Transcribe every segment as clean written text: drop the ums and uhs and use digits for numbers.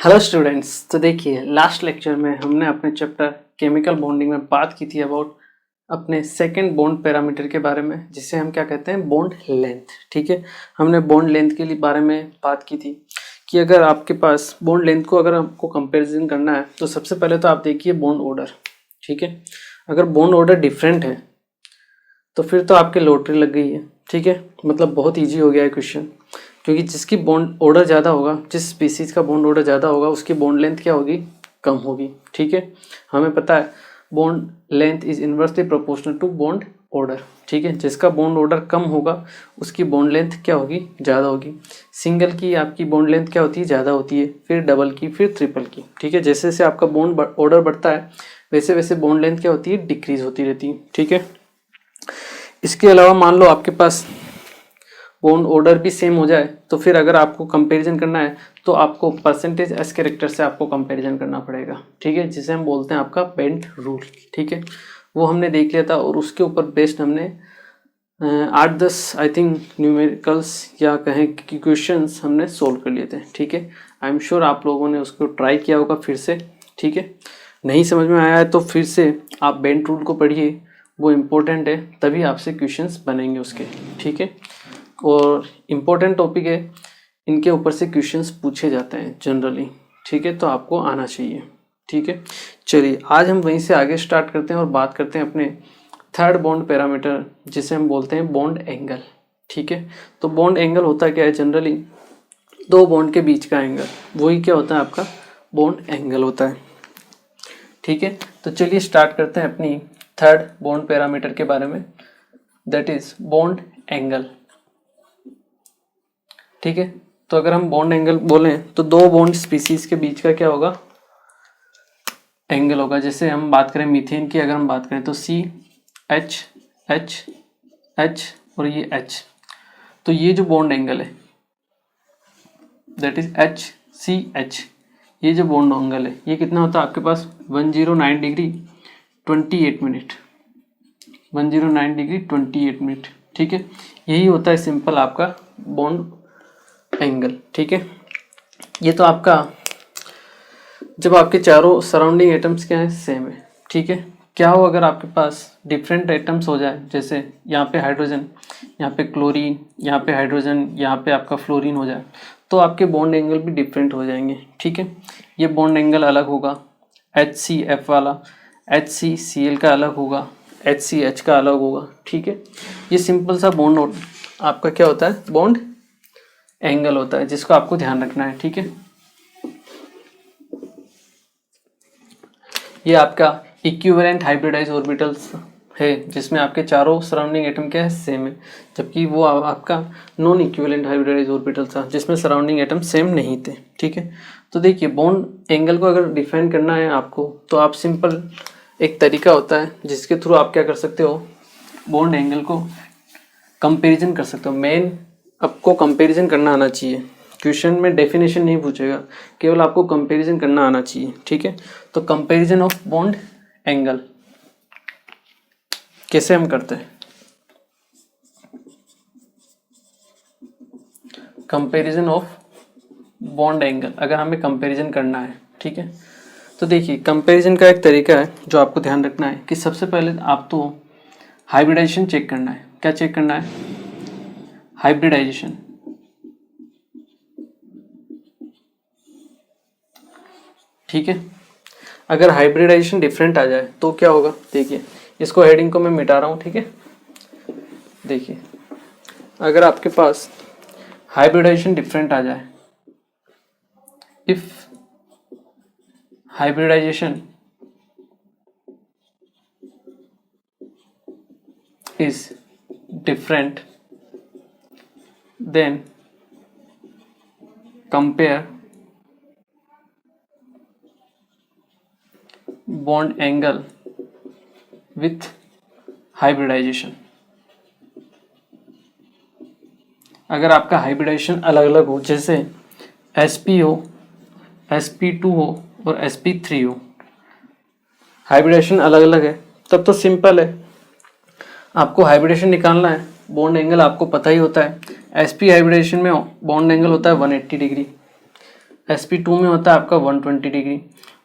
Hello students. तो देखिए, last lecture में हमने अपने चैप्टर केमिकल बॉन्डिंग में बात की थी अबाउट अपने सेकंड बॉन्ड पैरामीटर के बारे में, जिसे हम क्या कहते हैं, बॉन्ड लेंथ। ठीक है, हमने बॉन्ड लेंथ के लिए बारे में बात की थी कि अगर आपके पास बॉन्ड लेंथ को अगर आपको कंपैरिजन करना है तो सबसे पहले तो आप देखिए बॉन्ड ऑर्डर। ठीक है, अगर बॉन्ड ऑर्डर डिफरेंट है तो फिर तो आपके लॉटरी लग गई है। ठीक है, मतलब बहुत ईजी हो गया है क्वेश्चन, क्योंकि जिसकी बॉन्ड ऑर्डर ज़्यादा होगा, जिस स्पीसीज़ का बॉन्ड ऑर्डर ज़्यादा होगा, उसकी बॉन्ड लेंथ क्या होगी, कम होगी। ठीक है, हमें पता है bond length is inversely proportional to bond order. ठीक है, जिसका बॉन्ड ऑर्डर कम होगा उसकी बॉन्ड लेंथ क्या होगी, ज़्यादा होगी। सिंगल की आपकी बॉन्ड लेंथ क्या होती है, ज़्यादा होती है, फिर डबल की, फिर ट्रिपल की। ठीक है, जैसे जैसे आपका बॉन्ड ऑर्डर बढ़ता है वैसे वैसे बॉन्ड लेंथ क्या होती है, डिक्रीज होती रहती है। ठीक है, इसके अलावा मान लो आपके पास बॉन्ड ऑर्डर भी सेम हो जाए तो फिर अगर आपको कंपैरिजन करना है तो आपको परसेंटेज एस कैरेक्टर से आपको कंपैरिजन करना पड़ेगा। ठीक है, जिसे हम बोलते हैं आपका बेंट रूल। ठीक है, वो हमने देख लिया था और उसके ऊपर बेस्ड हमने 8-10 आई थिंक न्यूमेरिकल्स या कहें कि क्वेश्चंस हमने सोल्व कर लिए थे। ठीक है, आई एम श्योर आप लोगों ने उसको ट्राई किया होगा फिर से। ठीक है, नहीं समझ में आया है तो फिर से आप बेंट रूल को पढ़िए, वो इम्पोर्टेंट है, तभी आपसे क्वेश्चंस बनेंगे उसके। ठीक है, और इम्पोर्टेंट टॉपिक है, इनके ऊपर से क्वेश्चंस पूछे जाते हैं जनरली। ठीक है, तो आपको आना चाहिए। ठीक है, चलिए आज हम वहीं से आगे स्टार्ट करते हैं और बात करते हैं अपने थर्ड बॉन्ड पैरामीटर, जिसे हम बोलते हैं बॉन्ड एंगल। ठीक है, तो बॉन्ड एंगल होता क्या है, जनरली दो बॉन्ड के बीच का एंगल, वही क्या होता है, आपका बॉन्ड एंगल होता है। ठीक है, तो चलिए स्टार्ट करते हैं अपनी थर्ड बॉन्ड पैरामीटर के बारे में, दैट इज बॉन्ड एंगल। ठीक है, तो अगर हम बॉन्ड एंगल बोलें तो दो बॉन्ड स्पीसीज के बीच का क्या होगा, एंगल होगा। जैसे हम बात करें मीथेन की, अगर हम बात करें तो सी एच एच एच और ये एच, तो ये जो बॉन्ड एंगल है that is H C H, ये जो बॉन्ड एंगल है ये कितना होता है आपके पास, 109 डिग्री 28 मिनट, 109 डिग्री 28 मिनट। ठीक है, यही होता है सिंपल आपका बॉन्ड एंगल। ठीक है, ये तो आपका जब आपके चारों सराउंडिंग एटम्स क्या है, सेम है। ठीक है, क्या हो अगर आपके पास डिफरेंट एटम्स हो जाए, जैसे यहाँ पे हाइड्रोजन, यहाँ पे क्लोरीन, यहाँ पे हाइड्रोजन, यहाँ पे आपका फ्लोरीन हो जाए, तो आपके बॉन्ड एंगल भी डिफरेंट हो जाएंगे। ठीक है, ये बॉन्ड एंगल अलग होगा, HCF वाला, HCCl का अलग होगा, HCH का अलग होगा। ठीक है, ये सिंपल सा बॉन्ड आपका क्या होता है, बॉन्ड एंगल होता है, जिसको आपको ध्यान रखना है। ठीक है, ये आपका इक्विवेलेंट हाइब्रिडाइज ऑर्बिटल्स है, जिसमें आपके चारों सराउंडिंग एटम क्या है, सेम है, जबकि वो आपका नॉन इक्विवेलेंट हाइब्रिडाइज ऑर्बिटल था, जिसमें सराउंडिंग एटम सेम नहीं थे। ठीक है, तो देखिए बॉन्ड एंगल को अगर डिफाइन करना है आपको, तो आप सिंपल एक तरीका होता है जिसके थ्रू आप क्या कर सकते हो, बॉन्ड एंगल को कंपेरिजन कर सकते हो। मेन आपको कंपेरिजन करना आना चाहिए, क्वेश्चन में डेफिनेशन नहीं पूछेगा, केवल आपको कंपैरिजन करना आना चाहिए। ठीक है, तो कंपैरिजन ऑफ बॉन्ड एंगल कैसे हम करते हैं, कंपैरिजन ऑफ बॉन्ड एंगल अगर हमें कंपैरिजन करना है। ठीक है, तो देखिए कंपैरिजन का एक तरीका है जो आपको ध्यान रखना है कि सबसे पहले आप तो हाइब्रिडाइजेशन चेक करना है। क्या चेक करना है, हाइब्रिडाइजेशन। ठीक है, अगर हाइब्रिडाइजेशन डिफरेंट आ जाए तो क्या होगा, देखिए इसको हेडिंग को मैं मिटा रहा हूँ। ठीक है, देखिए अगर आपके पास हाइब्रिडाइजेशन डिफरेंट आ जाए, if hybridisation is different then compare bond angle with hybridisation. अगर आपका हाइब्रिडाइजेशन अलग अलग हो, जैसे sp हो, sp2 हो और sp3 हो, हाइब्रिडेशन अलग अलग है, तब तो सिंपल है, आपको हाइब्रिडेशन निकालना है। बॉन्ड एंगल आपको पता ही होता है, sp हाइब्रिडेशन में बॉन्ड एंगल होता है 180 डिग्री, sp2 में होता है आपका 120 डिग्री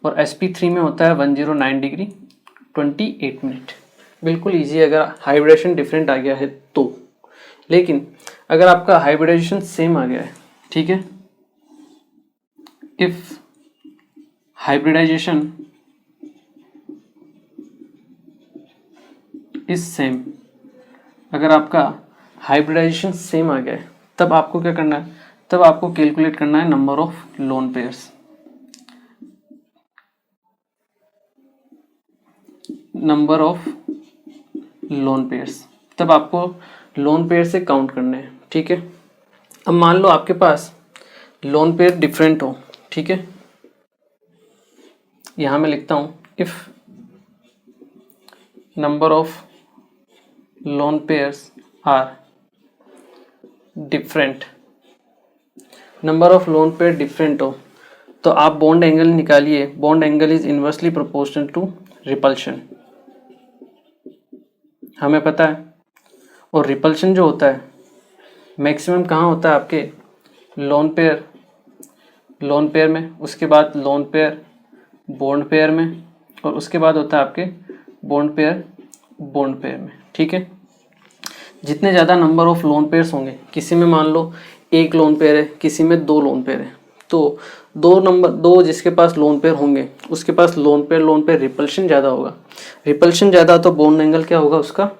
और sp3 में होता है 109 डिग्री 28 मिनट। बिल्कुल ईजी अगर हाइब्रिडेशन डिफरेंट आ गया है तो। लेकिन अगर आपका हाइब्रिडाइजेशन सेम आ गया है, ठीक है, इफ हाइब्रिडाइजेशन इज सेम, अगर आपका हाइब्रिडाइजेशन सेम आ गया है तब आपको क्या करना है, तब आपको कैलकुलेट करना है number of lone pairs. Number of lone pairs, तब आपको लोन पेयर से काउंट करने हैं, ठीक है। अब मान लो आपके पास लोन पेयर डिफरेंट हो, ठीक है, यहां मैं लिखता हूं if number of lone pairs are different, number of lone pair different हो तो आप बॉन्ड एंगल निकालिए। Bond angle is inversely proportional to repulsion, हमें पता है। और रिपल्शन जो होता है मैक्सिमम कहाँ होता है, आपके लोन पेयर में, उसके बाद लोन पेयर बॉन्ड पेयर में, और उसके बाद होता है आपके बॉन्ड पेयर में, ठीक है। जितने ज़्यादा नंबर ऑफ लोन पेयर्स होंगे, किसी में मान लो एक लोन पेयर है, किसी में दो लोन पेयर है, तो दो जिसके पास लोन पेयर होंगे उसके पास लोन पेयर रिपल्शन ज़्यादा होगा। रिपल्शन ज़्यादा तो बॉन्ड एंगल क्या होगा उसका,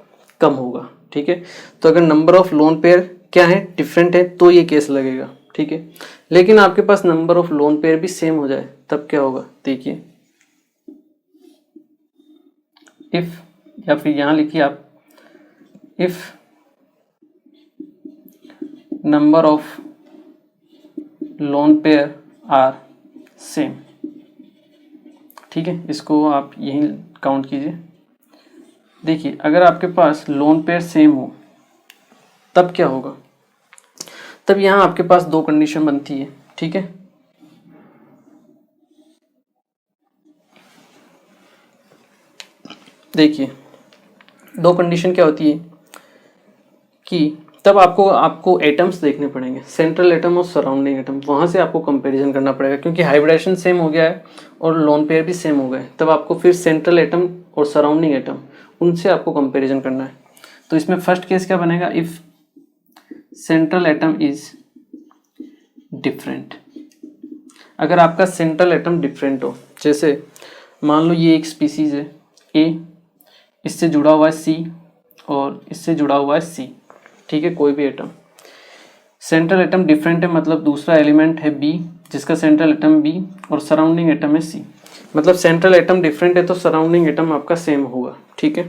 कम होगा, ठीक है। तो अगर नंबर ऑफ लोन पेयर क्या है, डिफरेंट है, तो ये केस लगेगा, ठीक है। लेकिन आपके पास नंबर ऑफ लोन पेयर भी सेम हो जाए तब क्या होगा, देखिए इफ, या फिर यहां लिखिए आप if number of lone pair are same, ठीक है, इसको आप यहीं काउंट कीजिए। देखिए अगर आपके पास लोन पेयर सेम हो तब क्या होगा, तब यहां आपके पास दो कंडीशन बनती है, ठीक है। देखिए दो कंडीशन क्या होती है कि तब आपको एटम्स देखने पड़ेंगे, सेंट्रल एटम और सराउंडिंग एटम, वहां से आपको कंपैरिजन करना पड़ेगा, क्योंकि हाइब्रिडेशन सेम हो गया है और लोन पेयर भी सेम हो गए, तब आपको फिर सेंट्रल एटम और सराउंडिंग एटम उनसे आपको कंपैरिजन करना है। तो इसमें फर्स्ट केस क्या बनेगा, if central atom is different. अगर आपका सेंट्रल एटम डिफरेंट हो, जैसे मान लो ये एक स्पीसीज है ए, इससे जुड़ा हुआ है सी और इससे जुड़ा हुआ है सी, ठीक है, कोई भी एटम, सेंट्रल एटम डिफरेंट है मतलब दूसरा एलिमेंट है बी जिसका सेंट्रल एटम बी और सराउंडिंग एटम है सी, मतलब सेंट्रल एटम डिफरेंट है तो सराउंडिंग एटम आपका सेम होगा, ठीक है।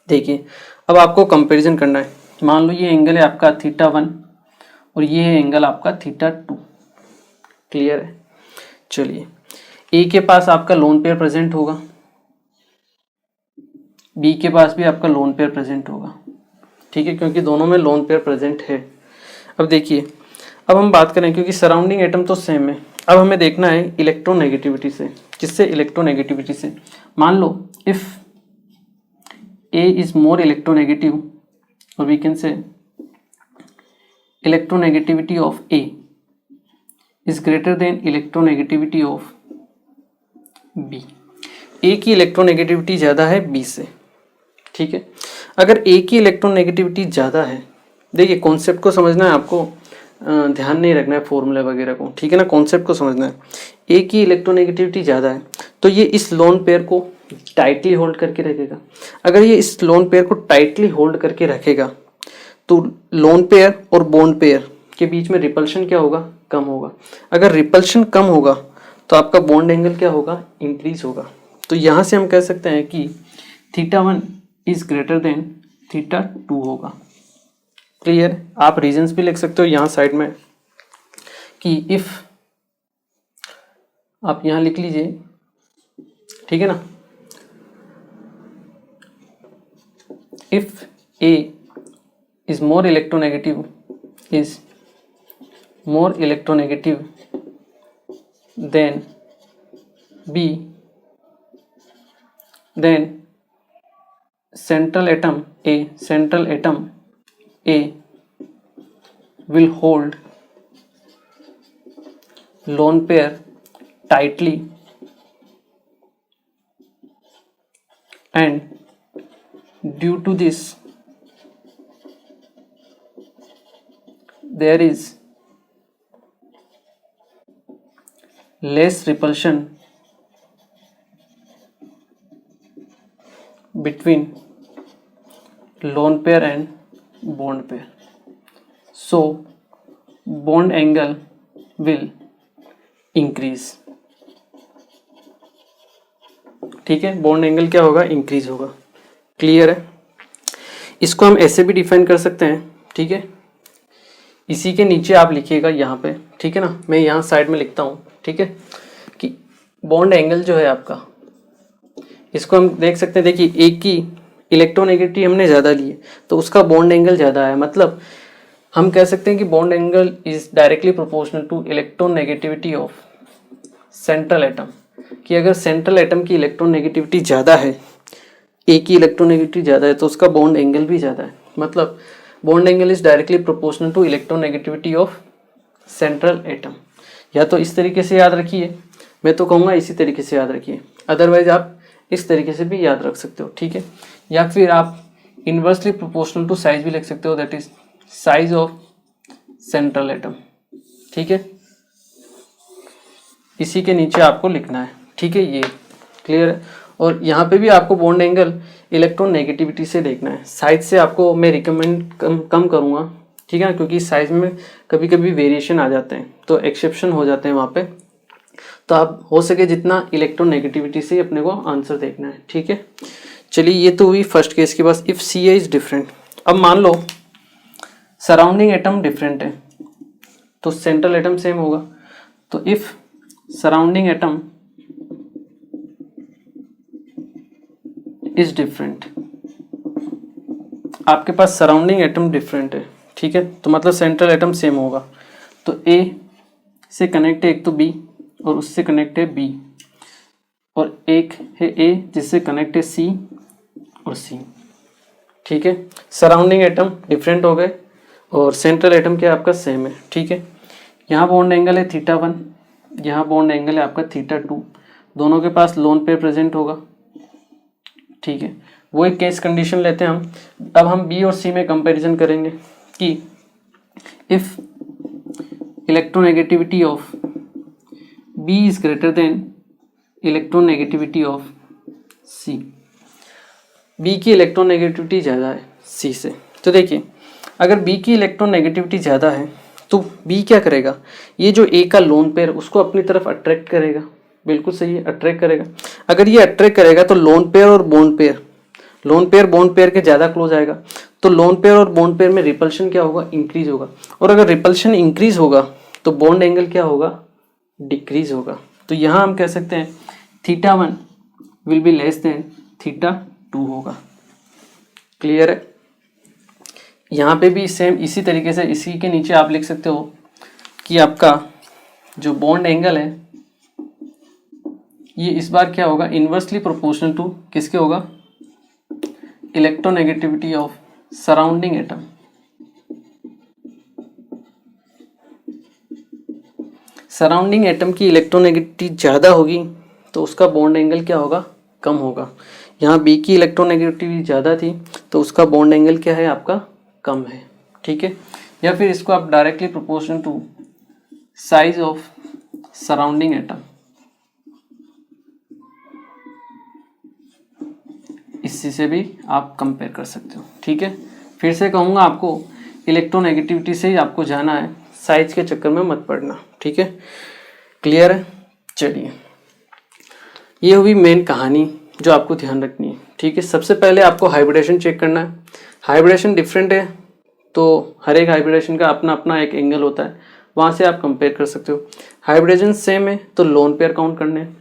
देखिए अब आपको कंपैरिजन करना है, मान लो ये एंगल है आपका θ1 और ये है एंगल आपका θ2, क्लियर है। चलिए ए के पास आपका लोन पेयर प्रेजेंट होगा, बी के पास भी आपका लोन पेयर प्रेजेंट होगा, ठीक है, क्योंकि दोनों में लोन पेयर प्रेजेंट है। अब देखिए अब हम बात करें, क्योंकि सराउंडिंग एटम तो सेम है, अब हमें देखना है इलेक्ट्रोनेगेटिविटी से। किससे, इलेक्ट्रोनेगेटिविटी से। मान लो if A is more electronegative, और we can say electronegativity of A is greater than electronegativity of B. A की इलेक्ट्रोनेगेटिविटी ज़्यादा है बी से, ठीक है। अगर ए की इलेक्ट्रोनेगेटिविटी ज़्यादा है, देखिए कॉन्सेप्ट को समझना है आपको, ध्यान नहीं रखना है फॉर्मूला वगैरह को, ठीक है ना, कॉन्सेप्ट को समझना है। ए की इलेक्ट्रोनेगेटिविटी ज़्यादा है तो ये इस लोन पेयर को टाइटली होल्ड करके रखेगा। अगर ये इस लोन पेयर को टाइटली होल्ड करके रखेगा तो लोन पेयर और बॉन्ड पेयर के बीच में रिपल्शन क्या होगा, कम होगा। अगर रिपल्शन कम होगा तो आपका बॉन्ड एंगल क्या होगा, इंक्रीज होगा। तो यहाँ से हम कह सकते हैं कि θ1 इज ग्रेटर देन θ2 होगा, क्लियर। आप रीजंस भी लिख सकते हो यहाँ साइड में कि इफ, आप यहाँ लिख लीजिए, ठीक है ना, if A is more electronegative than B, then central atom A will hold lone pair tightly and due to this there is less repulsion between lone pair and bond pair, so bond angle will increase। ठीक है, bond angle क्या होगा, increase होगा। Clear है। इसको हम ऐसे भी डिफाइन कर सकते हैं, ठीक है, इसी के नीचे आप लिखिएगा यहाँ पे, ठीक है ना, मैं यहाँ साइड में लिखता हूँ, ठीक है, कि बॉन्ड एंगल जो है आपका, इसको हम देख सकते हैं, देखिए एक की इलेक्ट्रोनेगेटिविटी हमने ज़्यादा ली है तो उसका बॉन्ड एंगल ज़्यादा है, मतलब हम कह सकते हैं कि bond angle is directly proportional to electronegativity of central atom, कि अगर सेंट्रल एटम की इलेक्ट्रोनेगेटिविटी ज़्यादा है, ए की इलेक्ट्रोनेगेटिविटी ज़्यादा है तो उसका बॉन्ड एंगल भी ज़्यादा है, मतलब bond angle is directly proportional to electronegativity of central atom. या तो इस तरीके से याद रखिए, मैं तो कहूँगा इसी तरीके से याद रखिए, अदरवाइज आप इस तरीके से भी याद रख सकते हो, ठीक है, या फिर आप इन्वर्सली प्रोपोर्शनल टू साइज भी लिख सकते हो, that is size of central atom. ठीक है, इसी के नीचे आपको लिखना है, ठीक है, ये क्लियर है। और यहाँ पे भी आपको बॉन्ड एंगल इलेक्ट्रोनेगेटिविटी से देखना है, साइज से आपको मैं रिकमेंड कम करूँगा, ठीक है, क्योंकि साइज में कभी कभी वेरिएशन आ जाते हैं तो एक्सेप्शन हो जाते हैं वहाँ पे, तो आप हो सके जितना इलेक्ट्रोनेगेटिविटी से अपने को आंसर देखना है, ठीक है। चलिए, ये तो हुई फर्स्ट केस के पास, if C A is different. अब मान लो सराउंडिंग एटम डिफरेंट है तो सेंट्रल एटम सेम होगा, तो if surrounding atom is different, आपके पास सराउंडिंग एटम डिफरेंट है, ठीक है, तो मतलब सेंट्रल एटम सेम होगा, तो ए से कनेक्ट है एक तो बी और उससे कनेक्ट है बी, और एक है ए जिससे कनेक्ट है सी और सी, ठीक है। सराउंडिंग एटम डिफरेंट हो गए और सेंट्रल एटम क्या आपका सेम है, ठीक है। यहाँ बॉन्ड एंगल है θ1, यहाँ बॉन्ड एंगल है आपका θ2, दोनों के पास लोन पेयर प्रेजेंट होगा, ठीक है। वो एक केस कंडीशन लेते हैं हम, अब हम बी और सी में कंपैरिजन करेंगे कि if electronegativity of B is greater than electronegativity of C, B की इलेक्ट्रोनेगेटिविटी ज़्यादा है सी से, तो देखिए अगर बी की इलेक्ट्रोनेगेटिविटी ज़्यादा है तो बी क्या करेगा, ये जो ए का लोन पेयर उसको अपनी तरफ अट्रैक्ट करेगा, बिल्कुल सही है, अट्रैक्ट करेगा। अगर ये अट्रैक्ट करेगा तो लोन पेयर और bond pair, loan pair bond pair के ज़्यादा क्लोज आएगा, तो लोन पेयर और बॉन्ड पेयर में रिपल्शन क्या होगा, इंक्रीज होगा, और अगर रिपल्शन इंक्रीज होगा तो बॉन्ड एंगल क्या होगा, डिक्रीज होगा। तो यहाँ हम कह सकते हैं θ1 विल बी लेस देन θ2 होगा। क्लियर है। यहाँ पे भी सेम इसी तरीके से इसी के नीचे आप लिख सकते हो कि आपका जो बॉन्ड एंगल है ये इस बार क्या होगा, इन्वर्सली प्रोपोर्शनल टू किसके होगा, electronegativity of surrounding atom. Surrounding atom की इलेक्ट्रोनेगेटिविटी ज़्यादा होगी तो उसका बॉन्ड एंगल क्या होगा, कम होगा। यहाँ बी की इलेक्ट्रोनेगेटिविटी ज़्यादा थी तो उसका बॉन्ड एंगल क्या है, आपका कम है, ठीक है। या फिर इसको आप directly proportional to size of surrounding atom, इसी से भी आप कंपेयर कर सकते हो, ठीक है। फिर से कहूँगा आपको इलेक्ट्रोनेगेटिविटी से ही आपको जाना है, साइज के चक्कर में मत पड़ना, ठीक है। क्लियर है। चलिए, ये हुई मेन कहानी जो आपको ध्यान रखनी है, ठीक है। सबसे पहले आपको हाइब्रिडेशन चेक करना है। हाइब्रिडेशन डिफरेंट है तो हर एक हाइब्रिडेशन का अपना अपना एक एंगल होता है, वहाँ से आप कंपेयर कर सकते हो। हाइब्रिडेशन सेम है तो लोन पेयर काउंट करने हैं,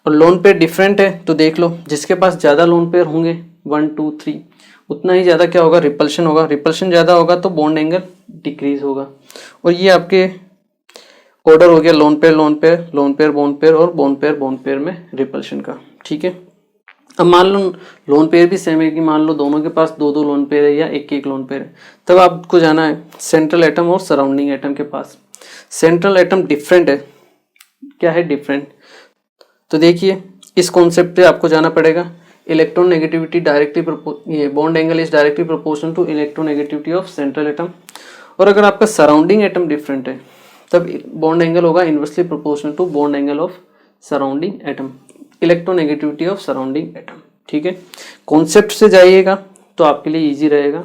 और लोन पेयर डिफरेंट है तो देख लो जिसके पास ज़्यादा लोन पेयर होंगे 1 2 3 उतना ही ज़्यादा क्या होगा, रिपल्शन होगा। रिपल्शन ज़्यादा होगा तो बॉन्ड एंगल डिक्रीज होगा। और ये आपके ऑर्डर हो गया lone pair lone pair lone pair bond pair और बॉन्ड पेयर में रिपल्शन का, ठीक है। अब मान लो लोन पेयर भी सेम है कि मान लो दोनों के पास 2 2 लोन पेयर है या 1 1 लोन पेयर है, तब आपको जाना है सेंट्रल एटम और सराउंडिंग एटम के पास। सेंट्रल एटम डिफरेंट है क्या है, डिफरेंट। तो देखिए इस कॉन्सेप्ट पे आपको जाना पड़ेगा। इलेक्ट्रोनेगेटिविटी डायरेक्टली ये bond angle is directly proportional to electronegativity of central atom. और अगर आपका सराउंडिंग एटम डिफरेंट है तब बॉन्ड एंगल होगा inversely proportional to bond angle of surrounding atom, electronegativity of surrounding atom. ठीक है, कॉन्सेप्ट से जाइएगा तो आपके लिए इजी रहेगा,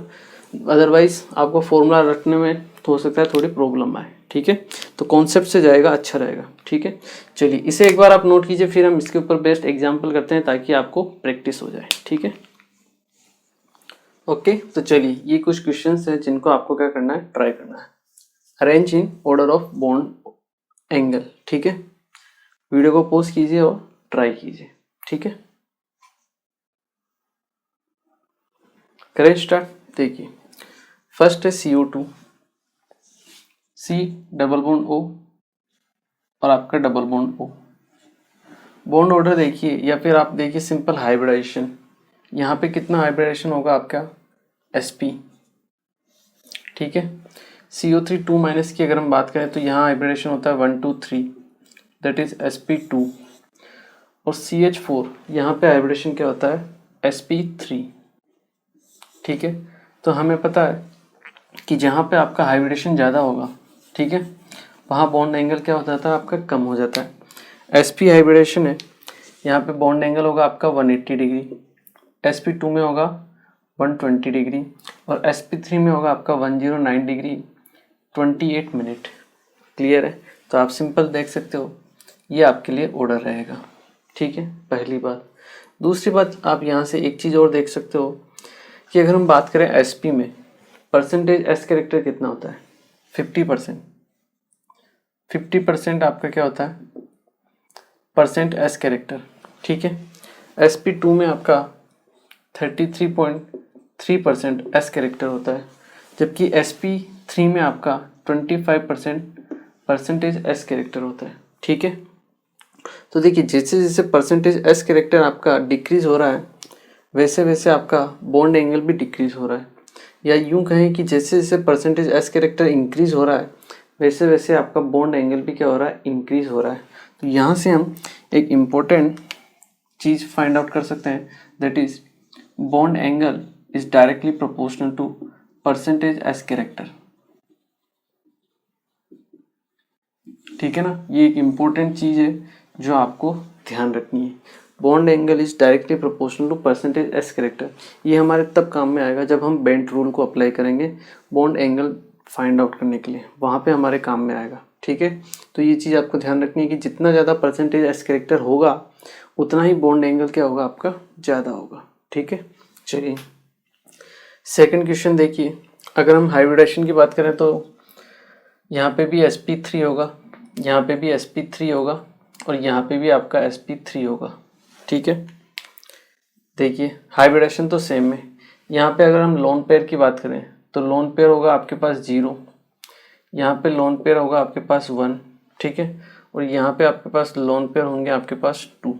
अदरवाइज आपको फॉर्मूला रखने में हो सकता है थोड़ी प्रॉब्लम आए। ठीक है, तो कॉन्सेप्ट से जाएगा अच्छा रहेगा। ठीक है, चलिए इसे एक बार आप नोट कीजिए, फिर हम इसके ऊपर बेस्ट एग्जाम्पल करते हैं ताकि आपको प्रैक्टिस हो जाए। ठीक है, ओके। तो चलिए ये कुछ क्वेश्चंस हैं जिनको आपको क्या करना है, ट्राई करना है। Arrange in order of bond angle. ठीक है, वीडियो को पॉज कीजिए और ट्राई कीजिए। ठीक है, करें स्टार्ट। देखिए फर्स्ट है CO2, C double bond O और आपका double bond O। Bond order देखिए या फिर आप देखिए सिंपल हाइब्रिडाइजेशन, यहाँ पे कितना हाइब्रिडाइजेशन होगा आपका sp। ठीक है, CO3 2 माइनस की अगर हम बात करें तो यहाँ हाइब्रिडेशन होता है 1 2 3, दैट इज sp2। और CH4 यहाँ पे हाइब्रिडेशन क्या होता है sp3। ठीक है, तो हमें पता है कि जहाँ पे आपका हाइब्रिडेशन ज़्यादा होगा, ठीक है, वहाँ बॉन्ड एंगल क्या हो जाता है आपका, कम हो जाता है। sp हाइब्रिडेशन है, यहाँ पे बॉन्ड एंगल होगा आपका 180 डिग्री, sp2 में होगा 120 डिग्री और sp3 में होगा आपका 109 डिग्री 28 मिनट। क्लियर है, तो आप सिंपल देख सकते हो ये आपके लिए ऑर्डर रहेगा। ठीक है, पहली बात। दूसरी बात, आप यहाँ से एक चीज़ और देख सकते हो कि अगर हम बात करें sp में परसेंटेज s कैरेक्टर कितना होता है, 50%। 50% आपका क्या होता है, परसेंट s कैरेक्टर। ठीक है, sp2 में आपका 33.3% s कैरेक्टर होता है, जबकि sp3 में आपका 25% परसेंटेज s कैरेक्टर होता है। ठीक है, तो देखिए जैसे जैसे परसेंटेज s कैरेक्टर आपका डिक्रीज हो रहा है वैसे वैसे आपका बॉन्ड एंगल भी डिक्रीज हो रहा है, या यूं कहें कि जैसे जैसे परसेंटेज s कैरेक्टर इंक्रीज हो रहा है वैसे वैसे आपका बॉन्ड एंगल भी क्या हो रहा है, इंक्रीज हो रहा है। तो यहाँ से हम एक इम्पोर्टेंट चीज़ फाइंड आउट कर सकते हैं, that is bond angle is directly proportional to percentage s character. ठीक है ना, ये एक इम्पोर्टेंट चीज़ है जो आपको ध्यान रखनी है। Bond angle is directly proportional to percentage s character. ये हमारे तब काम में आएगा जब हम बेंट रूल को अप्लाई करेंगे बॉन्ड एंगल फाइंड आउट करने के लिए, वहाँ पे हमारे काम में आएगा। ठीक है, तो ये चीज़ आपको ध्यान रखनी है कि जितना ज़्यादा परसेंटेज s कैरेक्टर होगा उतना ही बॉन्ड एंगल क्या होगा आपका, ज़्यादा होगा। ठीक है, चलिए सेकंड क्वेश्चन देखिए। अगर हम हाइब्रिडेशन की बात करें तो यहाँ पे भी sp3 होगा, यहाँ पे भी sp3 होगा और यहाँ पे भी आपका sp3 होगा। ठीक है, देखिए हाइब्रिडेशन तो सेम है। यहाँ पे अगर हम लोन पेयर की बात करें तो लोन पेयर होगा आपके पास 0, यहाँ पे लोन पेयर होगा आपके पास 1। ठीक है, और यहाँ पे आपके पास लोन पेयर होंगे आपके पास 2।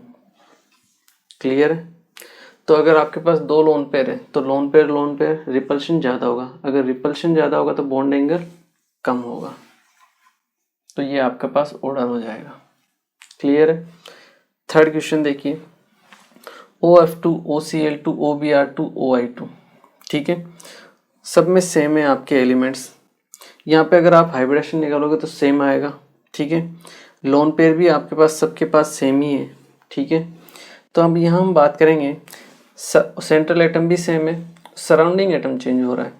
क्लियर है, तो अगर आपके पास दो लोन पेयर है तो लोन पेयर रिपल्शन ज़्यादा होगा, अगर रिपल्शन ज़्यादा होगा तो बॉन्ड एंगल कम होगा, तो ये आपके पास ऑर्डर हो जाएगा। क्लियर है। थर्ड क्वेश्चन देखिए, OF2 OCl2 OBr2 OI2। ठीक है, सब में सेम है आपके एलिमेंट्स। यहाँ पे अगर आप हाइब्रिडेशन निकालोगे तो सेम आएगा। ठीक है, लोन पेयर भी आपके पास सबके पास सेम ही है। ठीक है, तो अब यहाँ हम बात करेंगे सेंट्रल एटम भी सेम है, सराउंडिंग एटम चेंज हो रहा है,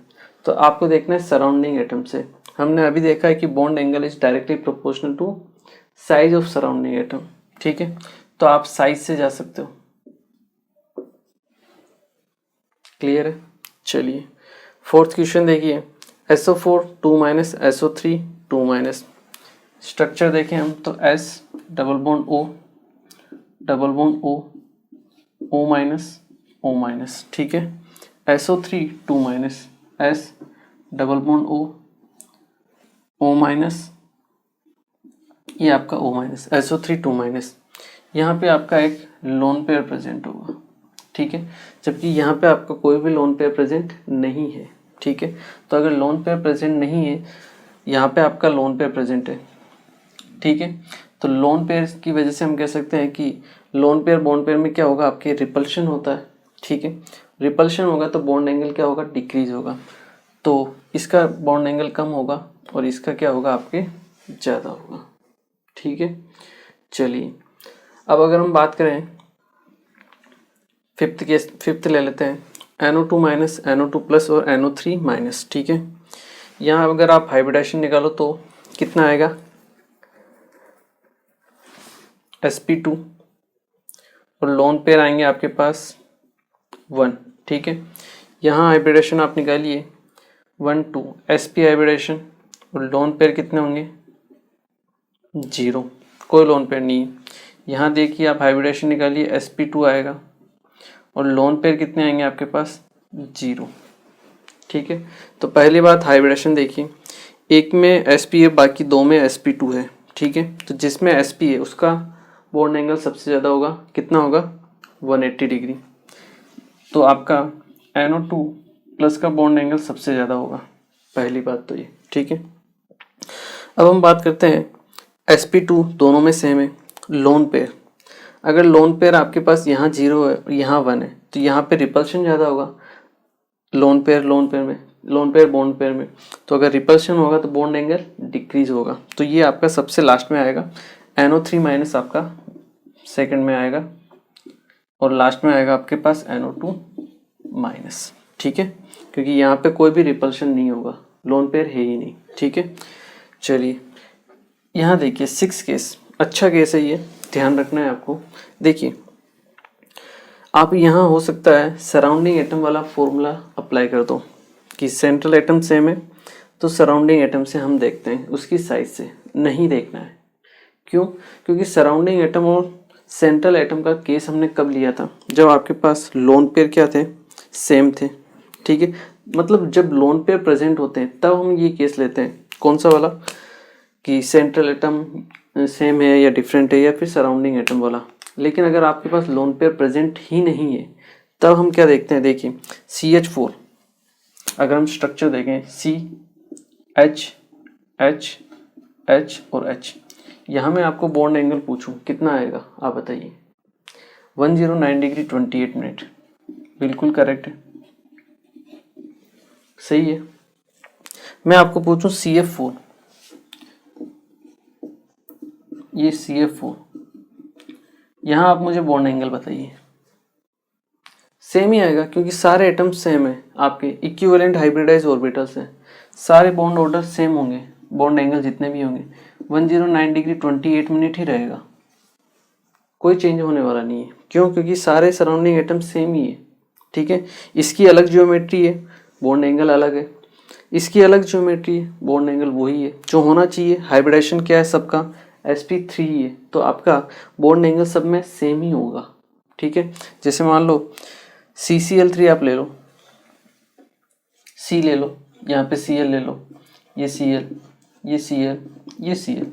तो आपको देखना है सराउंडिंग एटम से। हमने अभी देखा है कि bond angle is directly proportional to size of surrounding atom. ठीक है, तो आप साइज से जा सकते हो। क्लियर है, चलिए फोर्थ क्वेश्चन देखिए, SO4 2 minus SO3 2 minus. Structure देखें हम तो S double bond O double bond O O minus O minus. ठीक है, SO3 2 minus S double bond O O minus, ये आपका O माइनस, SO3 2 माइनस। यहाँ पे आपका एक लोन पेयर प्रेजेंट होगा। ठीक है, जबकि यहाँ पे आपका कोई भी लोन पेयर प्रेजेंट नहीं है। ठीक है, तो अगर लोन पेयर प्रेजेंट नहीं है, यहाँ पे आपका लोन पेयर प्रेजेंट है। ठीक है, तो लोन पेयर की वजह से हम कह सकते हैं कि लोन पेयर बॉन्ड पेयर में क्या होगा, आपके रिपल्शन होता है, ठीक है। रिपल्शन होगा तो बॉन्ड एंगल क्या होगा, डिक्रीज होगा। तो इसका बॉन्ड एंगल कम होगा और इसका क्या होगा, आपके ज़्यादा होगा, ठीक है। चलिए अब अगर हम बात करें फिफ्थ ले लेते हैं, NO2 माइनस NO2 प्लस और NO3 माइनस, ठीक है। यहाँ अगर आप हाइब्रिडाइजेशन निकालो तो कितना आएगा, sp2 और लोन पेयर आएंगे आपके पास 1, ठीक है। यहाँ हाइब्रिडेशन आप निकालिए 1 2, sp हाइब्रिडेशन और लोन पेयर कितने होंगे 0, कोई लोन पेयर नहीं है। यहाँ देखिए आप हाइब्रिडेशन निकालिए sp2 आएगा और लोन पेयर कितने आएंगे आपके पास 0, ठीक है। तो पहली बात हाइब्रिडेशन देखिए, एक में sp है बाकी दो में sp2 है, ठीक है। तो जिसमें sp है उसका बॉन्ड एंगल सबसे ज़्यादा होगा, कितना होगा 180 डिग्री। तो आपका NO2 प्लस का बॉन्ड एंगल सबसे ज़्यादा होगा, पहली बात तो ये, ठीक है। अब हम बात करते हैं sp2 दोनों में सेम है। लोन पेयर, अगर लोन पेयर आपके पास यहाँ 0 है और यहाँ 1 है तो यहाँ पे रिपल्शन ज़्यादा होगा लोन पेयर में, लोन पेयर बॉन्ड पेयर में। तो अगर रिपल्शन होगा तो बॉन्ड एंगल डिक्रीज होगा। तो ये आपका सबसे लास्ट में आएगा, NO3 माइनस आपका सेकंड में आएगा और लास्ट में आएगा आपके पास NO2 माइनस, ठीक है। क्योंकि यहाँ पे कोई भी रिपल्शन नहीं होगा, लोन पेयर है ही नहीं, ठीक है। चलिए यहाँ देखिए 6 केस, अच्छा केस है ये, ध्यान रखना है आपको। देखिए आप यहाँ हो सकता है सराउंडिंग एटम वाला फॉर्मूला अप्लाई कर दो कि सेंट्रल एटम सेम है तो सराउंडिंग एटम से हम देखते हैं, उसकी साइज से नहीं देखना है। क्यों? क्योंकि सराउंडिंग एटम और सेंट्रल एटम का केस हमने कब लिया था, जब आपके पास लोन पेयर क्या थे, सेम थे, ठीक है। मतलब जब लोन पेयर प्रेजेंट होते हैं तब हम ये केस लेते हैं, कौन सा वाला, कि सेंट्रल एटम सेम है या डिफरेंट है, या फिर सराउंडिंग एटम वाला। लेकिन अगर आपके पास लोन पेयर प्रेजेंट ही नहीं है तब हम क्या देखते हैं, देखिए CH4, अगर हम स्ट्रक्चर देखें C H H H और H, यहाँ मैं आपको बॉन्ड एंगल पूछूं कितना आएगा, आप बताइए। 109 डिग्री 28 मिनट, बिल्कुल करेक्ट है, सही है। मैं आपको पूछूं CF4, ये CF4, यहाँ आप मुझे बॉन्ड एंगल बताइए। सेम ही आएगा क्योंकि सारे एटम्स सेम है, आपके इक्विवेलेंट हाइब्रिडाइज ऑर्बिटल्स हैं, सारे बॉन्ड ऑर्डर सेम होंगे, बॉन्ड एंगल जितने भी होंगे 109 डिग्री 28 मिनट ही रहेगा, कोई चेंज होने वाला नहीं है। क्यों? क्योंकि सारे सराउंडिंग एटम सेम ही है, ठीक है। इसकी अलग ज्योमेट्री है, बॉन्ड एंगल अलग है, इसकी अलग ज्योमेट्री है, बॉन्ड एंगल वही है जो होना चाहिए। हाइब्रिडाइजेशन क्या है सबका, sp3 है, तो आपका बॉन्ड एंगल सब में सेम ही होगा, ठीक है। जैसे मान लो CCl3 आप ले लो, C ले लो, यहाँ पे Cl ले लो, ये Cl, ये Cl, ये Cl,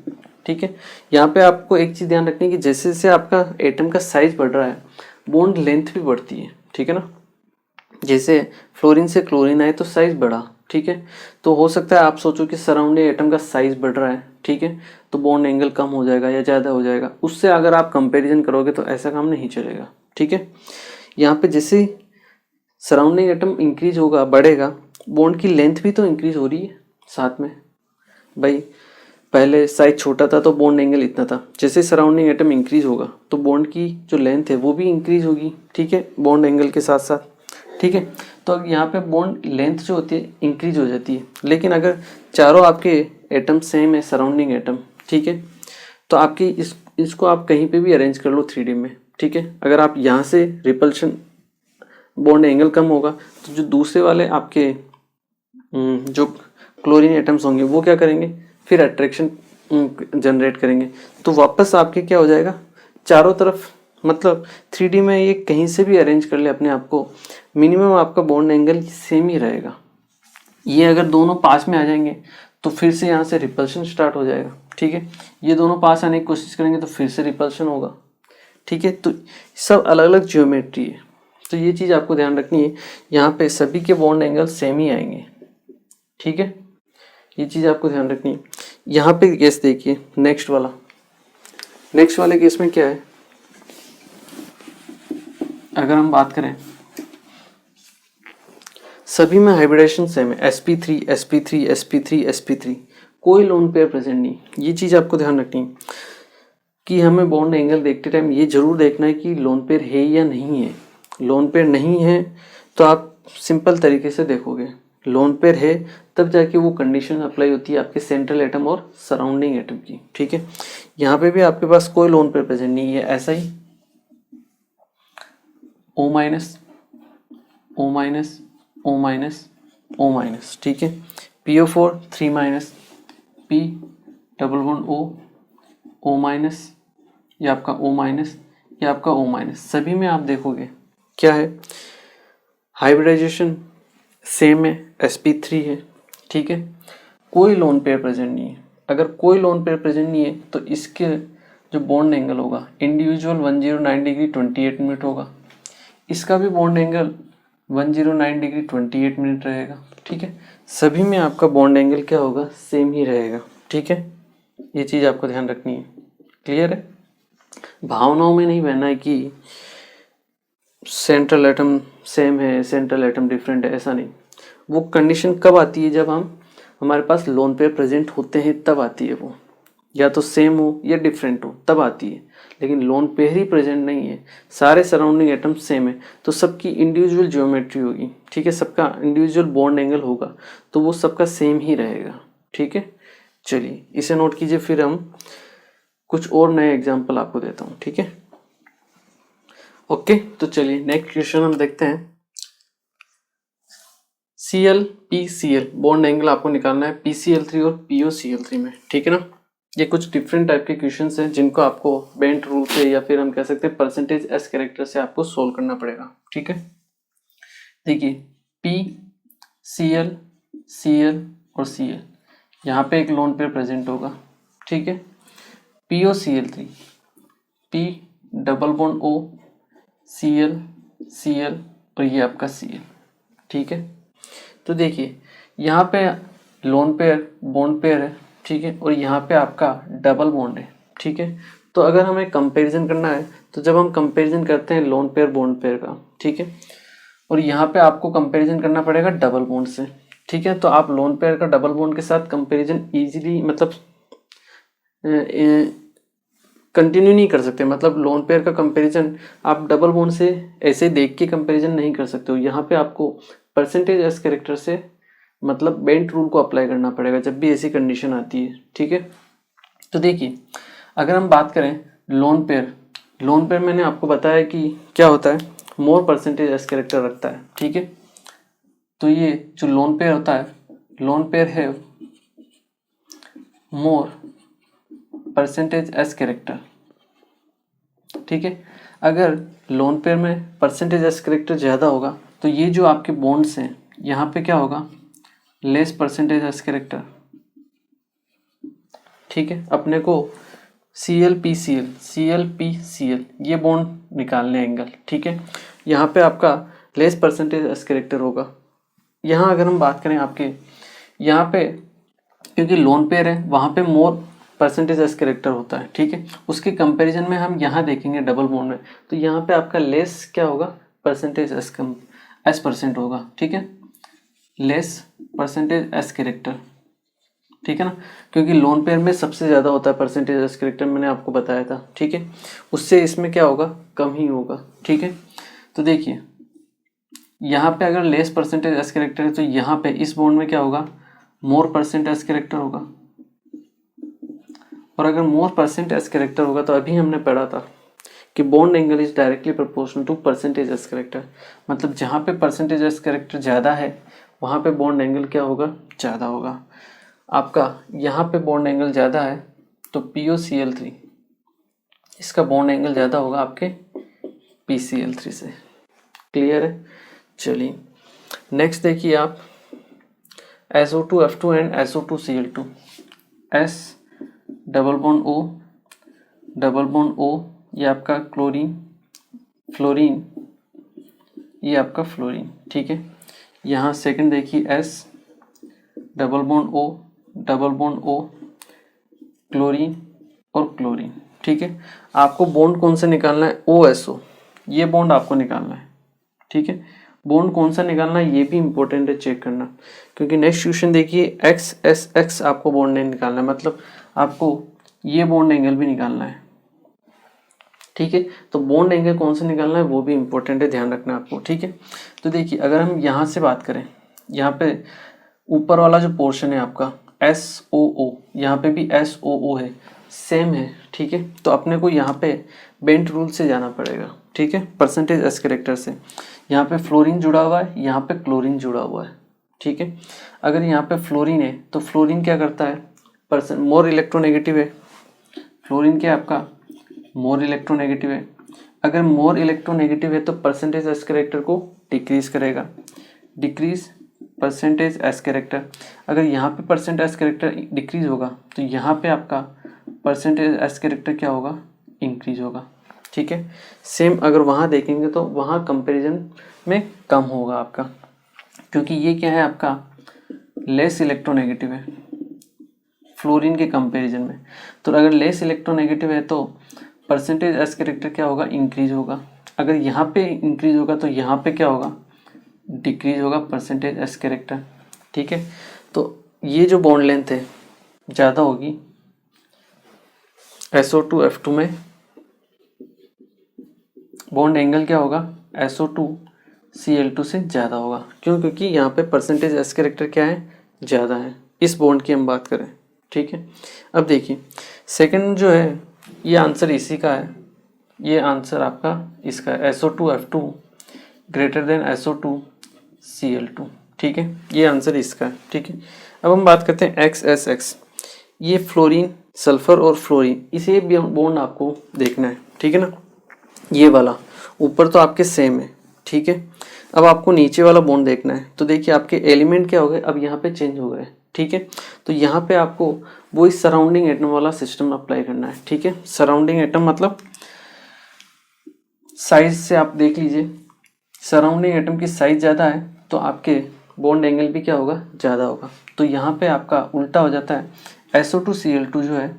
ठीक है। यहाँ पे आपको एक चीज़ ध्यान रखनी है कि जैसे जैसे आपका एटम का साइज बढ़ रहा है बॉन्ड लेंथ भी बढ़ती है, ठीक है ना। जैसे फ्लोरीन से क्लोरीन आए तो साइज बढ़ा, ठीक है। तो हो सकता है आप सोचो कि सराउंडिंग एटम का साइज बढ़ रहा है, ठीक है, तो बॉन्ड एंगल कम हो जाएगा या ज़्यादा हो जाएगा, उससे अगर आप कंपैरिजन करोगे तो ऐसा काम नहीं चलेगा, ठीक है। यहाँ पे जैसे सराउंडिंग एटम इंक्रीज होगा, बढ़ेगा, बॉन्ड की लेंथ भी तो इंक्रीज हो रही है साथ में। भाई पहले साइज छोटा था तो बॉन्ड एंगल इतना था, जैसे सराउंडिंग एटम इंक्रीज होगा तो बॉन्ड की जो लेंथ है वो भी इंक्रीज होगी, ठीक है, बॉन्ड एंगल के साथ साथ, ठीक है। तो यहाँ पे बॉन्ड लेंथ जो होती है इंक्रीज हो जाती है। लेकिन अगर चारों आपके एटम सेम है, सराउंडिंग एटम, ठीक है, तो आपकी इसको आप कहीं पे भी अरेंज कर लो 3D में, ठीक है। अगर आप यहाँ से रिपल्शन बॉन्ड एंगल कम होगा तो जो दूसरे वाले आपके जो क्लोरीन एटम्स होंगे वो क्या करेंगे, फिर अट्रैक्शन जनरेट करेंगे, तो वापस आपके क्या हो जाएगा, चारों तरफ, मतलब 3D में ये कहीं से भी अरेंज कर ले अपने आप को, मिनिमम आपका बॉन्ड एंगल सेम ही रहेगा। ये अगर दोनों पास में आ जाएंगे तो फिर से यहाँ से रिपल्शन स्टार्ट हो जाएगा, ठीक है। ये दोनों पास आने की कोशिश करेंगे तो फिर से रिपल्शन होगा, ठीक है। तो सब अलग अलग ज्योमेट्री है, तो ये चीज़ आपको ध्यान रखनी है। यहाँ पे सभी के बॉन्ड एंगल सेम ही आएंगे, ठीक है, ये चीज़ आपको ध्यान रखनी है। यहाँ पे केस देखिए नेक्स्ट वाला, नेक्स्ट वाले केस में क्या है, अगर हम बात करें सभी में हाइब्रिडेशन सेम है, sp3 sp3 sp3 sp3, कोई लोन पेयर प्रेजेंट नहीं। ये चीज़ आपको ध्यान रखनी है कि हमें बॉन्ड एंगल देखते टाइम ये जरूर देखना है कि लोन पेयर है या नहीं है। लोन पेयर नहीं है तो आप सिंपल तरीके से देखोगे, लोन पेयर है तब जाके वो कंडीशन अप्लाई होती है आपके सेंट्रल एटम और सराउंडिंग एटम की, ठीक है। यहाँ पे भी आपके पास कोई लोन पेयर प्रेजेंट नहीं है, ऐसा ही O minus O minus O minus O minus, ठीक है। PO4 3 minus P double bond O O minus, ये आपका O माइनस, ये आपका O माइनस। सभी में आप देखोगे क्या है, हाइब्रिडाइजेशन सेम है, sp3 है, ठीक है। कोई लोन पेयर प्रेजेंट नहीं है। अगर कोई लोन पेयर प्रेजेंट नहीं है तो इसके जो बॉन्ड एंगल होगा इंडिविजुअल 109 डिग्री 28 मिनट होगा, इसका भी बॉन्ड एंगल 109 डिग्री 28 मिनट रहेगा, ठीक है। सभी में आपका बॉन्ड एंगल क्या होगा, सेम ही रहेगा, ठीक है। ये चीज़ आपको ध्यान रखनी है, क्लियर है। भावनाओं में नहीं बहना है कि सेंट्रल एटम सेम है सेंट्रल एटम डिफरेंट है, ऐसा नहीं। वो कंडीशन कब आती है, जब हमारे पास लोन पेयर प्रेजेंट होते हैं तब आती है वो, या तो सेम हो या डिफरेंट हो तब आती है। लेकिन लोन पेयर ही प्रेजेंट नहीं है, सारे सराउंडिंग एटम सेम है तो सबकी इंडिविजुअल ज्योमेट्री होगी, ठीक है, सबका इंडिविजुअल बॉन्ड एंगल होगा तो वो सबका सेम ही रहेगा, ठीक है। चलिए इसे नोट कीजिए, फिर हम कुछ और नए एग्जाम्पल आपको देता हूँ, ठीक है। ओके, तो चलिए नेक्स्ट क्वेश्चन हम देखते हैं। Cl PCl बॉन्ड एंगल आपको निकालना है PCl3 और POCl3 में, ठीक है ना। ये कुछ डिफरेंट टाइप के क्वेश्चंस हैं जिनको आपको बेंट रूल से या फिर हम कह सकते हैं परसेंटेज एस कैरेक्टर से आपको सोल्व करना पड़ेगा, ठीक है। देखिए P Cl Cl और Cl, यहाँ पे एक लोन पेयर प्रेजेंट होगा, ठीक है। POCl3 P double bond O Cl Cl और ये आपका Cl, ठीक है। तो देखिए यहाँ पे लोन पेयर बॉन्ड पेयर है, ठीक है, और यहाँ पे आपका डबल बॉन्ड है, ठीक है। तो अगर हमें कंपैरिजन करना है तो जब हम कंपैरिजन करते हैं लोन पेयर बॉन्ड पेयर का, ठीक है, और यहाँ पे आपको कंपैरिजन करना पड़ेगा डबल बॉन्ड से, ठीक है। तो आप लोन पेयर का डबल बॉन्ड के साथ कंपैरिजन इजीली मतलब कंटिन्यू नहीं कर सकते, मतलब लोन पेयर का कंपैरिजन आप डबल बॉन्ड से ऐसे देख के कंपैरिजन नहीं कर सकते हो। यहाँ पे आपको परसेंटेज एस कैरेक्टर से मतलब बेंट रूल को अप्लाई करना पड़ेगा जब भी ऐसी कंडीशन आती है, ठीक है। तो देखिए अगर हम बात करें लोन पेयर मैंने आपको बताया कि क्या होता है, मोर परसेंटेज एस कैरेक्टर रखता है, ठीक है। तो ये जो लोन पेयर होता है, लोन पेयर है मोर परसेंटेज एस कैरेक्टर, ठीक है। अगर लोन पेयर में परसेंटेज एस कैरेक्टर ज़्यादा होगा तो ये जो आपके बॉन्ड्स हैं यहाँ पे क्या होगा, लेस परसेंटेज एस कैरेक्टर, ठीक है। अपने को ClPCl ये बॉन्ड निकालने एंगल, ठीक है। यहाँ पे आपका लेस परसेंटेज एस कैरेक्टर होगा। यहाँ अगर हम बात करें आपके यहाँ पे, क्योंकि लोन पेयर है वहाँ पे मोर परसेंटेज एस कैरेक्टर होता है, ठीक है। उसके कंपैरिजन में हम यहाँ देखेंगे डबल बॉन्ड में, तो यहाँ पे आपका लेस क्या होगा, परसेंटेज एस परसेंट होगा, ठीक है, लेस परसेंटेज एस कैरेक्टर, ठीक है ना। क्योंकि लोन पेयर में सबसे ज़्यादा होता है परसेंटेज एस कैरेक्टर, मैंने आपको बताया था, ठीक है। उससे इसमें क्या होगा, कम ही होगा, ठीक है। तो देखिए यहाँ पे अगर लेस परसेंटेज एस कैरेक्टर है तो यहाँ पे इस बॉन्ड में क्या होगा, मोर परसेंट एस कैरेक्टर होगा। और अगर मोर परसेंट एस कैरेक्टर होगा तो अभी हमने पढ़ा था कि bond angle is directly proportional to percentage s character, मतलब जहाँ पे परसेंटेज एस कैरेक्टर ज़्यादा है वहाँ पे बॉन्ड एंगल क्या होगा, ज़्यादा होगा। आपका यहाँ पे बॉन्ड एंगल ज़्यादा है तो POCl3 इसका बॉन्ड एंगल ज़्यादा होगा आपके PCl3 से, क्लियर है। चलिए नेक्स्ट देखिए आप SO2F2 and SO2Cl2, S double bond O double bond O, ये आपका फ्लोरीन ये आपका फ्लोरीन, ठीक है। यहाँ सेकंड देखिए S double bond O double bond O, chlorine और क्लोरीन, ठीक है। आपको बॉन्ड कौन सा निकालना है, OSO, ये बॉन्ड आपको निकालना है, ठीक है। बॉन्ड कौन सा निकालना है ये भी इंपॉर्टेंट है चेक करना, क्योंकि नेक्स्ट क्वेश्चन देखिए XSX आपको बॉन्ड नहीं निकालना है, मतलब आपको ये बॉन्ड एंगल भी निकालना है, ठीक है। तो बॉन्ड एंगल कौन सा निकालना है वो भी इंपॉर्टेंट है, ध्यान रखना आपको, ठीक है। तो देखिए अगर हम यहाँ से बात करें, यहाँ पे ऊपर वाला जो पोर्शन है आपका SOO, यहाँ पे भी SOO है, सेम है, ठीक है। तो अपने को यहाँ पे बेंट रूल से जाना पड़ेगा, ठीक है, परसेंटेज एस कैरेक्टर से। यहाँ पे फ्लोरीन जुड़ा हुआ है, यहाँ पे क्लोरीन जुड़ा हुआ है, ठीक है। अगर यहाँ पे फ्लोरीन है तो फ्लोरीन क्या करता है, मोर इलेक्ट्रोनेगेटिव है, फ्लोरीन क्या है आपका मोर इलेक्ट्रोनेगेटिव है। अगर मोर इलेक्ट्रोनेगेटिव है तो परसेंटेज एस कैरेक्टर को डिक्रीज करेगा, डिक्रीज परसेंटेज एस कैरेक्टर। अगर यहाँ पे परसेंटेज एस कैरेक्टर डिक्रीज होगा तो यहाँ पे आपका परसेंटेज एस कैरेक्टर क्या होगा, इंक्रीज होगा, ठीक है। सेम अगर वहाँ देखेंगे तो वहाँ कंपैरिजन में कम होगा आपका, क्योंकि ये क्या है आपका लेस इलेक्ट्रोनेगेटिव है फ्लोरीन के कंपैरिजन में। तो अगर लेस इलेक्ट्रोनेगेटिव है तो परसेंटेज एस कैरेक्टर क्या होगा, इंक्रीज होगा। अगर यहाँ पे इंक्रीज होगा तो यहाँ पे क्या होगा, डिक्रीज होगा परसेंटेज एस कैरेक्टर, ठीक है। तो ये जो बॉन्ड लेंथ है ज़्यादा होगी SO2F2 में, बॉन्ड एंगल क्या होगा SO2Cl2 से ज़्यादा होगा, क्यों, क्योंकि यहाँ पे परसेंटेज एस कैरेक्टर क्या है, ज़्यादा है। इस बॉन्ड की हम बात करें, ठीक है। अब देखिए सेकंड जो है ये आंसर इसी का है, ये आंसर आपका इसका है SO2F2 ग्रेटर देन SO2Cl2, ठीक है, ये आंसर इसका है, ठीक है। अब हम बात करते हैं XSX, ये फ्लोरीन सल्फर और फ्लोरीन, इसे भी बॉन्ड आपको देखना है, ठीक है ना। ये वाला ऊपर तो आपके सेम है, ठीक है। अब आपको नीचे वाला बॉन्ड देखना है, तो देखिए आपके एलिमेंट क्या हो गए, अब यहाँ पे चेंज हो गए, ठीक है। तो यहाँ पे आपको वो इस सराउंडिंग एटम वाला सिस्टम अप्लाई करना है, ठीक है। सराउंडिंग एटम मतलब साइज से आप देख लीजिए, सराउंडिंग एटम की साइज ज़्यादा है तो आपके बॉन्ड एंगल भी क्या होगा, ज़्यादा होगा। तो यहाँ पे आपका उल्टा हो जाता है, SO2Cl2 जो है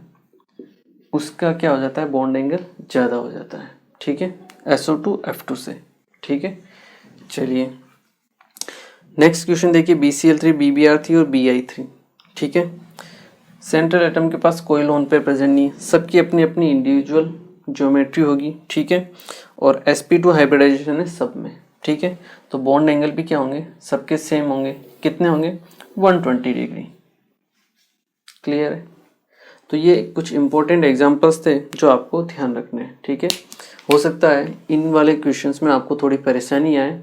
उसका क्या हो जाता है, बॉन्ड एंगल ज़्यादा हो जाता है, ठीक है, SO2F2 से, ठीक है। चलिए नेक्स्ट क्वेश्चन देखिए, BCl3 BBr3 और Bi3, ठीक है। सेंट्रल एटम के पास कोई लोन पेयर प्रेजेंट नहीं है, सबकी अपनी अपनी इंडिविजुअल ज्योमेट्री होगी, ठीक है। और sp2 हाइब्रिडाइजेशन है सब में, ठीक है। तो बॉन्ड एंगल भी क्या होंगे, सबके सेम होंगे, कितने होंगे 120 डिग्री, क्लियर है। तो ये कुछ इंपॉर्टेंट एग्जांपल्स थे जो आपको ध्यान रखने हैं, ठीक है। हो सकता है इन वाले क्वेश्चंस में आपको थोड़ी परेशानी आए,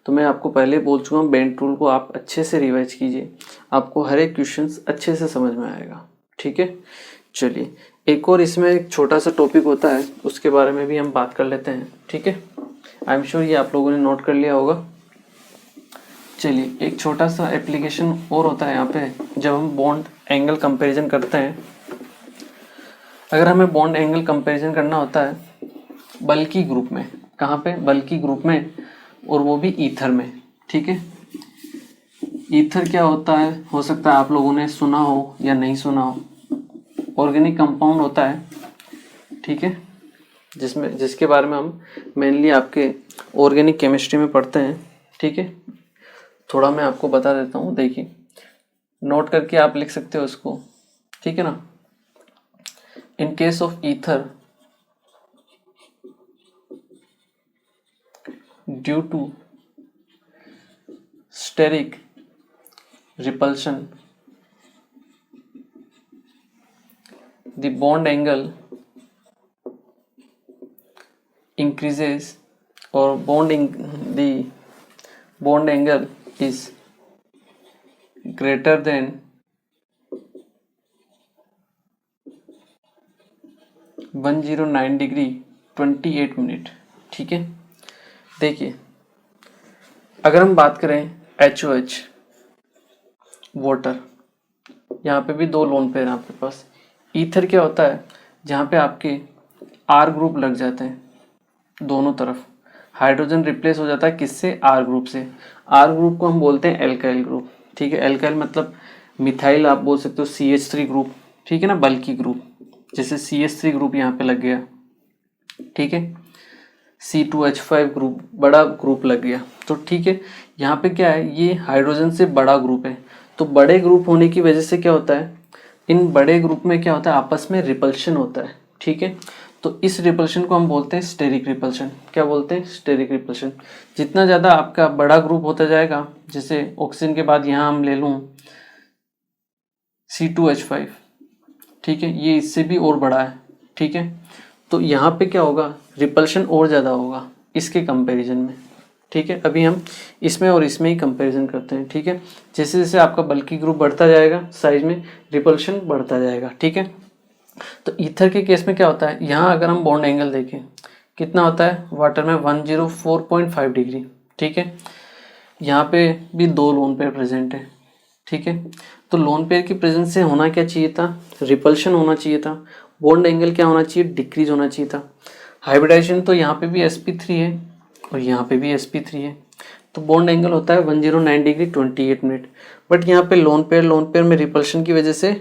तो मैं आपको पहले बोल चुका हूँ बेंट रूल को आप अच्छे से रिवाइज कीजिए, आपको हर एक क्वेश्चंस अच्छे से समझ में आएगा, ठीक है। चलिए एक और इसमें एक छोटा सा टॉपिक होता है, उसके बारे में भी हम बात कर लेते हैं, ठीक है। आई एम श्योर ये आप लोगों ने नोट कर लिया होगा। चलिए एक छोटा सा एप्लीकेशन और होता है यहाँ पे, जब हम बॉन्ड एंगल कंपेरिजन करते हैं, अगर हमें बॉन्ड एंगल कंपैरिजन करना होता है बल्कि ग्रुप में, कहाँ पे, बल्कि ग्रुप में, और वो भी ईथर में, ठीक है। ईथर क्या होता है, हो सकता है आप लोगों ने सुना हो या नहीं सुना हो, ऑर्गेनिक कंपाउंड होता है, ठीक है, जिसके बारे में हम मेनली आपके ऑर्गेनिक केमिस्ट्री में पढ़ते हैं, ठीक है। थोड़ा मैं आपको बता देता हूँ, देखिए नोट करके आप लिख सकते हो उसको, ठीक है ना। In case of ether, due to steric repulsion, the bond angle increases, or the bond angle is greater than 109 degree 28 minute, ठीक है। देखिए अगर हम बात करें HOH वाटर, यहाँ पे भी दो लोन पेयर आपके पास। ईथर क्या होता है, जहाँ पे आपके R ग्रुप लग जाते हैं दोनों तरफ, हाइड्रोजन रिप्लेस हो जाता है किससे, R ग्रुप से। R ग्रुप को हम बोलते हैं एल्काइल ग्रुप, ठीक है। एल्काइल मतलब मिथाइल आप बोल सकते हो, CH3 ग्रुप, ठीक है ना, बल्कि ग्रुप, जैसे CH3 ग्रुप यहाँ पे लग गया, ठीक है, C2H5 ग्रुप, बड़ा ग्रुप लग गया। तो ठीक है, यहाँ पे क्या है, ये हाइड्रोजन से बड़ा ग्रुप है। तो बड़े ग्रुप होने की वजह से क्या होता है, इन बड़े ग्रुप में क्या होता है, आपस में रिपल्शन होता है, ठीक है। तो इस रिपल्शन को हम बोलते हैं स्टेरिक रिपल्शन। क्या बोलते हैं, स्टेरिक रिपल्शन। जितना ज़्यादा आपका बड़ा ग्रुप होता जाएगा, जैसे ऑक्सीजन के बाद यहाँ हम ले लूँ C2H5, ठीक है, ये इससे भी और बड़ा है, ठीक है। तो यहाँ पे क्या होगा, रिपल्शन और ज़्यादा होगा इसके कंपैरिजन में, ठीक है। अभी हम इसमें और इसमें ही कंपैरिजन करते हैं, ठीक है। जैसे जैसे आपका बल्की ग्रुप बढ़ता जाएगा साइज में, रिपल्शन बढ़ता जाएगा, ठीक है। तो ईथर के केस में क्या होता है, यहाँ अगर हम बॉन्ड एंगल देखें कितना होता है वाटर में, 104.5 डिग्री, ठीक है। यहाँ पे भी 2 लोन पेयर प्रेजेंट है, ठीक है। तो लोन पेयर की प्रेजेंस से होना क्या चाहिए था, रिपल्शन होना चाहिए था। बॉन्ड एंगल क्या होना चाहिए, डिक्रीज होना चाहिए था। हाइब्रिडाइजेशन तो यहाँ पे भी sp3 है और यहाँ पे भी sp3 है, तो बॉन्ड एंगल होता है 109 डिग्री 28 मिनट। बट यहाँ पे लोन पेयर में रिपल्शन की वजह से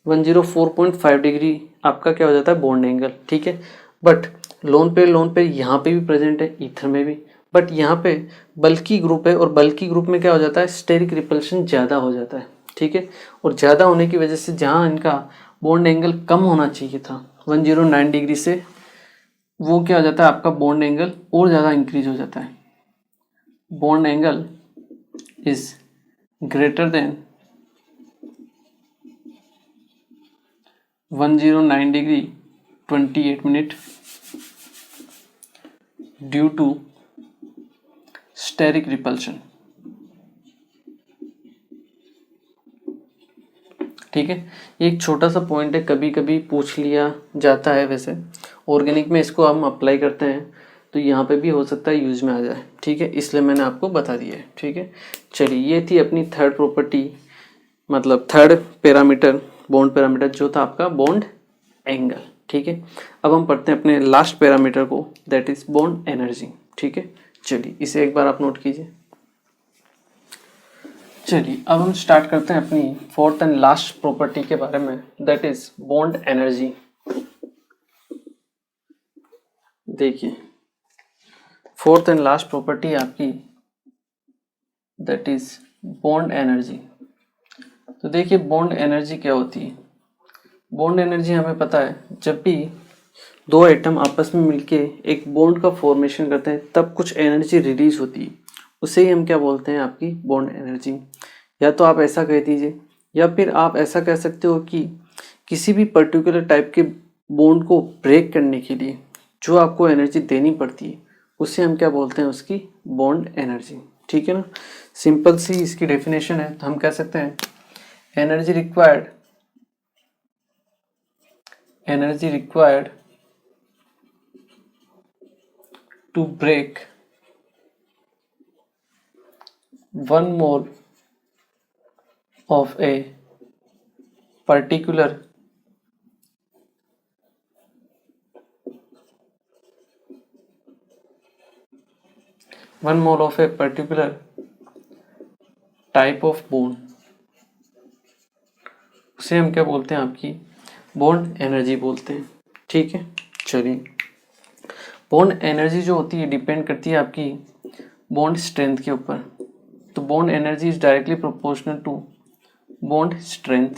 104.5 डिग्री आपका क्या हो जाता है, बॉन्ड एंगल, ठीक है। बट लोन पेयर यहाँ पे भी प्रेजेंट है, ईथर में भी। बट यहाँ पे बल्की ग्रुप है और बल्की ग्रुप में क्या हो जाता है, स्टेरिक रिपल्शन ज़्यादा हो जाता है, ठीक है। और ज़्यादा होने की वजह से जहाँ इनका बॉन्ड एंगल कम होना चाहिए था 109 डिग्री से, वो क्या हो जाता है, आपका बॉन्ड एंगल और ज़्यादा इंक्रीज हो जाता है। Bond angle is greater than 109 degree 28 minute due to steric repulsion, ठीक है। एक छोटा सा पॉइंट है, कभी कभी पूछ लिया जाता है। वैसे ऑर्गेनिक में इसको हम अप्लाई करते हैं तो यहाँ पे भी हो सकता है यूज में आ जाए, ठीक है, इसलिए मैंने आपको बता दिया है, ठीक है। चलिए, ये थी अपनी थर्ड प्रॉपर्टी, मतलब थर्ड पैरामीटर, बॉन्ड पैरामीटर, जो था आपका बॉन्ड एंगल, ठीक है। अब हम पढ़ते हैं अपने लास्ट पैरामीटर को, दैट इज बॉन्ड एनर्जी, ठीक है। चलिए, इसे एक बार आप नोट कीजिए। चलिए, अब हम स्टार्ट करते हैं अपनी फोर्थ एंड लास्ट प्रॉपर्टी के बारे में, दैट इज बॉन्ड एनर्जी। देखिए, फोर्थ एंड लास्ट प्रॉपर्टी आपकी, दैट इज बॉन्ड एनर्जी। तो देखिए, बॉन्ड एनर्जी क्या होती है। बॉन्ड एनर्जी हमें पता है, जब भी 2 एटम आपस में मिलके एक बॉन्ड का फॉर्मेशन करते हैं तब कुछ एनर्जी रिलीज होती है, उसे ही हम क्या बोलते हैं, आपकी बॉन्ड एनर्जी। या तो आप ऐसा कह दीजिए, या फिर आप ऐसा कह सकते हो कि किसी भी पर्टिकुलर टाइप के बॉन्ड को ब्रेक करने के लिए जो आपको एनर्जी देनी पड़ती है, उसे हम क्या बोलते हैं, उसकी बॉन्ड एनर्जी, ठीक है ना। सिंपल सी इसकी डेफिनेशन है, तो हम कह सकते हैं energy required to break 1 mole of a particular type of bond, उसे हम क्या बोलते हैं, आपकी बॉन्ड एनर्जी बोलते हैं, ठीक है। चलिए, बॉन्ड एनर्जी जो होती है डिपेंड करती है आपकी बॉन्ड स्ट्रेंथ के ऊपर। तो bond energy is directly proportional to bond strength,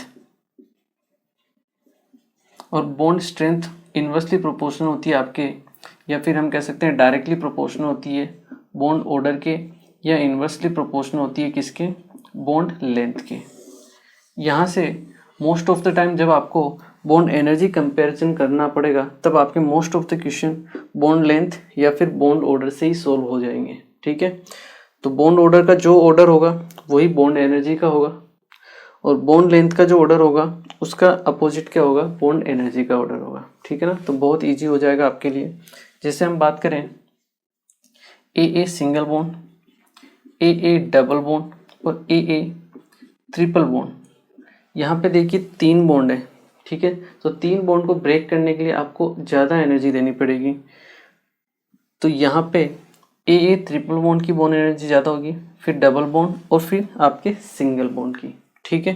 और बॉन्ड स्ट्रेंथ इन्वर्सली प्रोपोर्शनल होती है आपके, या फिर हम कह सकते हैं डायरेक्टली प्रोपोर्शनल होती है बॉन्ड ऑर्डर के, या इन्वर्सली प्रोपोर्शनल होती है किसके, बॉन्ड लेंथ के। यहाँ से मोस्ट ऑफ द टाइम जब आपको बॉन्ड एनर्जी कंपैरिजन करना पड़ेगा, तब आपके most of the question bond length या फिर बॉन्ड ऑर्डर से ही सॉल्व हो जाएंगे, ठीक है। तो बॉन्ड ऑर्डर का जो ऑर्डर होगा वही बॉन्ड एनर्जी का होगा, और बॉन्ड लेंथ का जो ऑर्डर होगा उसका अपोजिट क्या होगा, बॉन्ड एनर्जी का ऑर्डर होगा, ठीक है ना। तो बहुत इजी हो जाएगा आपके लिए। जैसे हम बात करें a single bond, A double bond और ए ट्रिपल बॉन्ड, यहाँ पे देखिए 3 बॉन्ड है, ठीक है। तो 3 बॉन्ड को ब्रेक करने के लिए आपको ज़्यादा एनर्जी देनी पड़ेगी। तो यहाँ पे ए ट्रिपल बॉन्ड की बॉन्ड एनर्जी ज़्यादा होगी, फिर डबल बॉन्ड और फिर आपके सिंगल बॉन्ड की, ठीक है।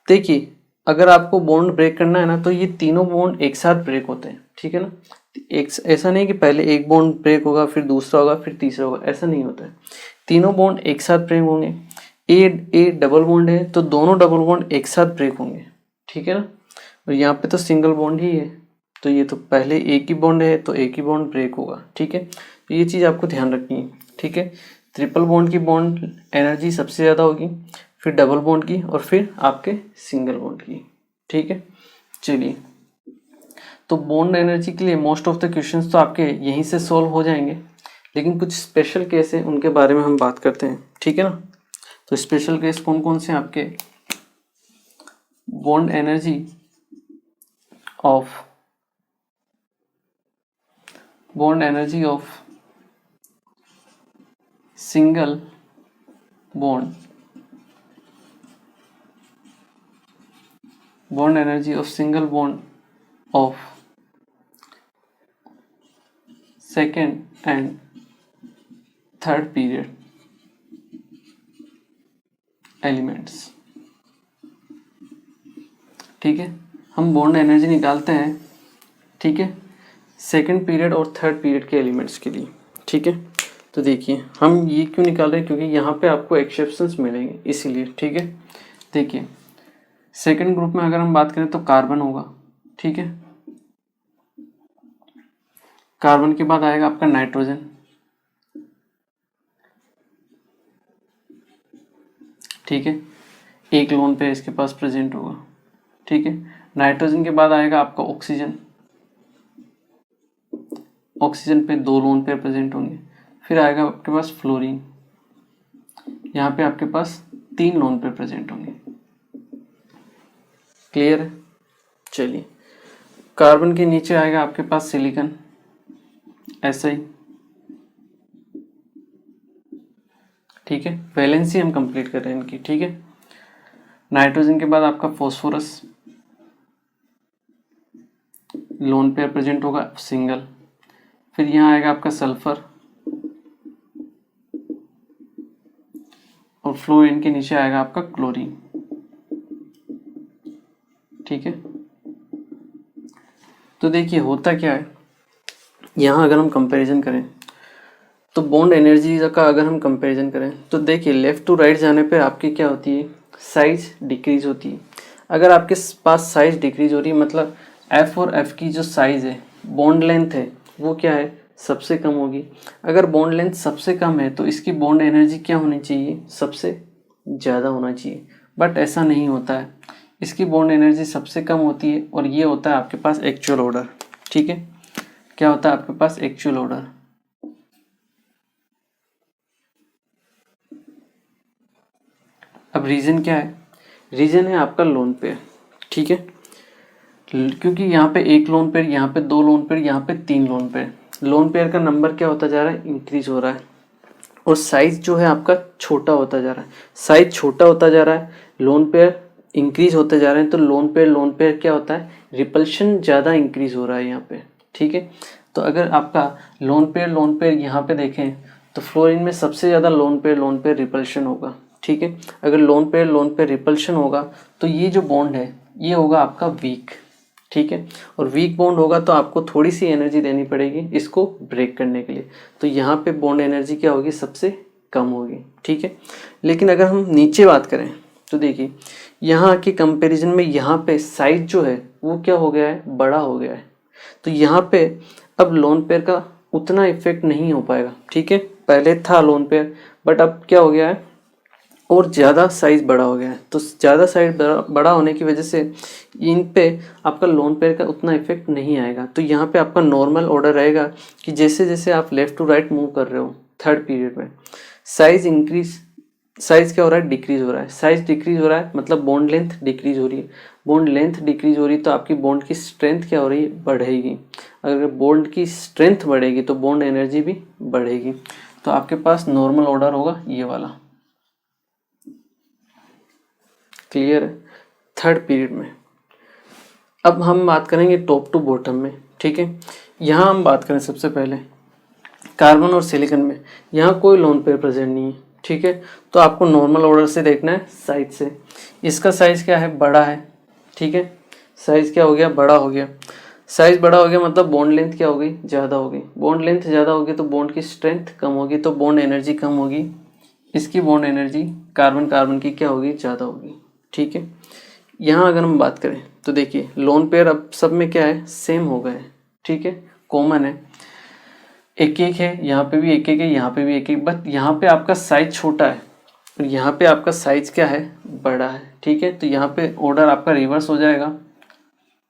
देखिए, अगर आपको बॉन्ड ब्रेक करना है ना तो ये तीनों बॉन्ड एक साथ ब्रेक होते हैं, ठीक है ना। एक ऐसा नहीं कि पहले एक बॉन्ड ब्रेक होगा फिर दूसरा होगा फिर तीसरा होगा, ऐसा नहीं होता है। तीनों बॉन्ड एक साथ ब्रेक होंगे। ए डबल बॉन्ड है तो दोनों डबल बॉन्ड एक साथ ब्रेक होंगे, ठीक है ना। और यहाँ पे तो सिंगल बॉन्ड ही है, तो ये तो पहले एक ही बॉन्ड है तो एक ही बॉन्ड ब्रेक होगा, ठीक है। तो ये चीज़ आपको ध्यान रखनी है, ठीक है। ट्रिपल बॉन्ड की बॉन्ड एनर्जी सबसे ज़्यादा होगी, फिर डबल बॉन्ड की और फिर आपके सिंगल बॉन्ड की, ठीक है। चलिए, तो बॉन्ड एनर्जी के लिए मोस्ट ऑफ द क्वेश्चंस तो आपके यहीं से सॉल्व हो जाएंगे, लेकिन कुछ स्पेशल केस है उनके बारे में हम बात करते हैं, ठीक है ना। तो स्पेशल केस कौन कौन से आपके, bond energy of single bond of second and third period elements, ठीक है। हम बॉन्ड एनर्जी निकालते हैं, ठीक है, सेकंड पीरियड और थर्ड पीरियड के एलिमेंट्स के लिए, ठीक है। तो देखिए हम ये क्यों निकाल रहे हैं, क्योंकि यहाँ पे आपको एक्सेप्शंस मिलेंगे इसीलिए, ठीक है। देखिए सेकंड ग्रुप में अगर हम बात करें तो कार्बन होगा, ठीक है। कार्बन के बाद आएगा आपका नाइट्रोजन, ठीक है, एक लोन पे इसके पास प्रेजेंट होगा, ठीक है। नाइट्रोजन के बाद आएगा आपका ऑक्सीजन, ऑक्सीजन पे 2 लोन पेयर प्रेजेंट होंगे। फिर आएगा आपके पास फ्लोरीन, यहाँ पे आपके पास 3 लोन पेयर प्रेजेंट होंगे, क्लियर है। चलिए, कार्बन के नीचे आएगा आपके पास सिलिकॉन, ऐसा ही, ठीक है। वैलेंसी हम कंप्लीट कर रहे हैं इनकी, ठीक है। नाइट्रोजन के बाद आपका फॉस्फोरस, लोन पेयर प्रेजेंट होगा सिंगल। फिर यहाँ आएगा आपका सल्फर और फ्लोरीन के नीचे आएगा आपका क्लोरीन, ठीक है। तो देखिए होता क्या है, यहाँ अगर हम कंपैरिजन करें तो बॉन्ड एनर्जी का अगर हम कंपैरिजन करें तो देखिए लेफ़्ट टू राइट जाने पे आपकी क्या होती है, साइज डिक्रीज होती है। अगर आपके पास साइज डिक्रीज हो रही है मतलब एफ और एफ की जो साइज़ है, बॉन्ड लेंथ है, वो क्या है, सबसे कम होगी। अगर बॉन्ड लेंथ सबसे कम है तो इसकी बॉन्ड एनर्जी क्या होनी चाहिए, सबसे ज़्यादा होना चाहिए, बट ऐसा नहीं होता है। इसकी बॉन्ड एनर्जी सबसे कम होती है और ये होता है आपके पास एक्चुअल ऑर्डर, ठीक है। क्या होता है आपके पास, एक्चुअल ऑर्डर। अब रीजन क्या है, रीजन है आपका लोन पेयर, ठीक है। क्योंकि यहाँ पे एक लोन पेयर, यहाँ पे 2 लोन पेयर, यहाँ पे 3 लोन पेयर, लोन पेयर का नंबर क्या होता जा रहा है, इंक्रीज हो रहा है और साइज जो है आपका छोटा होता जा रहा है। साइज छोटा होता जा रहा है, लोन पेयर इंक्रीज होते जा रहे हैं, तो लोन पेयर क्या होता है, रिपल्शन ज़्यादा इंक्रीज हो रहा है यहाँ पे, ठीक है। तो अगर आपका लोन पेयर यहाँ पे देखें तो फ्लोरीन में सबसे ज़्यादा लोन पेयर रिपल्शन होगा, ठीक है। अगर लोन पेयर रिपल्शन होगा तो ये जो बॉन्ड है ये होगा आपका वीक, ठीक है। और वीक बॉन्ड होगा तो आपको थोड़ी सी एनर्जी देनी पड़ेगी इसको ब्रेक करने के लिए, तो यहाँ पे बॉन्ड एनर्जी क्या होगी, सबसे कम होगी, ठीक है। लेकिन अगर हम नीचे बात करें तो देखिए यहाँ के कंपैरिजन में यहाँ पे साइज जो है वो क्या हो गया है, बड़ा हो गया है। तो यहाँ पे अब लोन पेयर का उतना इफेक्ट नहीं हो पाएगा, ठीक है। पहले था लोन पेयर बट अब क्या हो गया है, और ज़्यादा साइज़ बड़ा हो गया है। तो ज़्यादा साइज बड़ा होने की वजह से इन पे आपका लोन पेयर का उतना इफेक्ट नहीं आएगा। तो यहाँ पे आपका नॉर्मल ऑर्डर रहेगा कि जैसे जैसे आप लेफ़्ट टू राइट मूव कर रहे हो थर्ड पीरियड में, साइज क्या हो रहा है, डिक्रीज हो रहा है। साइज डिक्रीज हो रहा है मतलब बॉन्ड लेंथ डिक्रीज हो रही है। बॉन्ड लेंथ डिक्रीज हो रही है तो आपकी बॉन्ड की स्ट्रेंथ क्या हो रही है, बढ़ेगी। अगर बॉन्ड की स्ट्रेंथ बढ़ेगी तो बॉन्ड एनर्जी भी बढ़ेगी। तो आपके पास नॉर्मल ऑर्डर होगा ये वाला, क्लियर है, थर्ड पीरियड में। अब हम बात करेंगे टॉप टू बॉटम में, ठीक है। यहाँ हम बात करें सबसे पहले कार्बन और सिलिकॉन में, यहाँ कोई लोन पेयर प्रेजेंट नहीं है, ठीक है। तो आपको नॉर्मल ऑर्डर से देखना है, साइज से। इसका साइज क्या है, बड़ा है, ठीक है। साइज क्या हो गया, बड़ा हो गया। साइज बड़ा हो गया मतलब बॉन्ड लेंथ क्या हो गई, ज़्यादा हो गई। बॉन्ड लेंथ ज़्यादा होगी तो बॉन्ड की स्ट्रेंथ कम होगी, तो बॉन्ड एनर्जी कम होगी। इसकी बॉन्ड एनर्जी कार्बन कार्बन की क्या होगी, ज़्यादा होगी। ठीक है। यहाँ अगर हम बात करें तो देखिए लोन पेयर अब सब में क्या है, सेम हो गए। ठीक है, कॉमन है, एक एक है, यहाँ पे भी एक एक है, यहाँ पे भी एक एक, बट यहाँ पे आपका साइज छोटा है और यहाँ पे आपका साइज क्या है, बड़ा है। ठीक है, तो यहाँ पे ऑर्डर आपका रिवर्स हो जाएगा,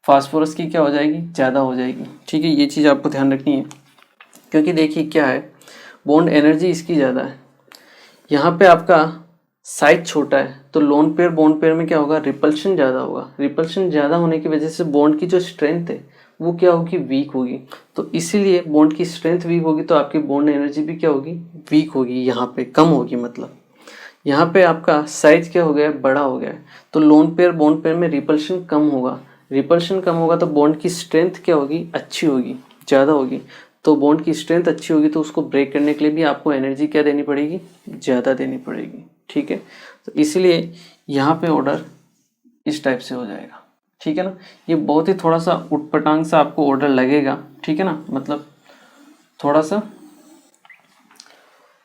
फास्फोरस की क्या हो जाएगी, ज़्यादा हो जाएगी। ठीक है, ये चीज़ आपको ध्यान रखनी है, क्योंकि देखिए क्या है, बॉन्ड एनर्जी इसकी ज़्यादा है, यहाँ पे आपका साइज छोटा है, तो लोन पेयर बॉन्ड पेयर में क्या होगा, रिपल्शन ज़्यादा होगा। रिपल्शन ज़्यादा होने की वजह से बॉन्ड की जो स्ट्रेंथ है वो क्या होगी, वीक होगी। तो इसीलिए बॉन्ड की स्ट्रेंथ वीक होगी तो आपकी बॉन्ड एनर्जी भी क्या होगी, वीक होगी, यहाँ पे कम होगी। मतलब यहाँ पे आपका साइज क्या हो गया है, बड़ा हो गया है, तो लोन पेयर बॉन्ड पेयर में रिपल्शन कम होगा। रिपल्शन कम होगा तो बॉन्ड की स्ट्रेंथ क्या होगी, अच्छी होगी, ज़्यादा होगी। तो बॉन्ड की स्ट्रेंथ अच्छी होगी तो उसको ब्रेक करने के लिए भी आपको एनर्जी क्या देनी पड़ेगी, ज़्यादा देनी पड़ेगी। ठीक है, तो इसीलिए यहाँ पे ऑर्डर इस टाइप से हो जाएगा। ठीक है ना, ये बहुत ही थोड़ा सा उटपटांग सा आपको ऑर्डर लगेगा। ठीक है ना, मतलब थोड़ा सा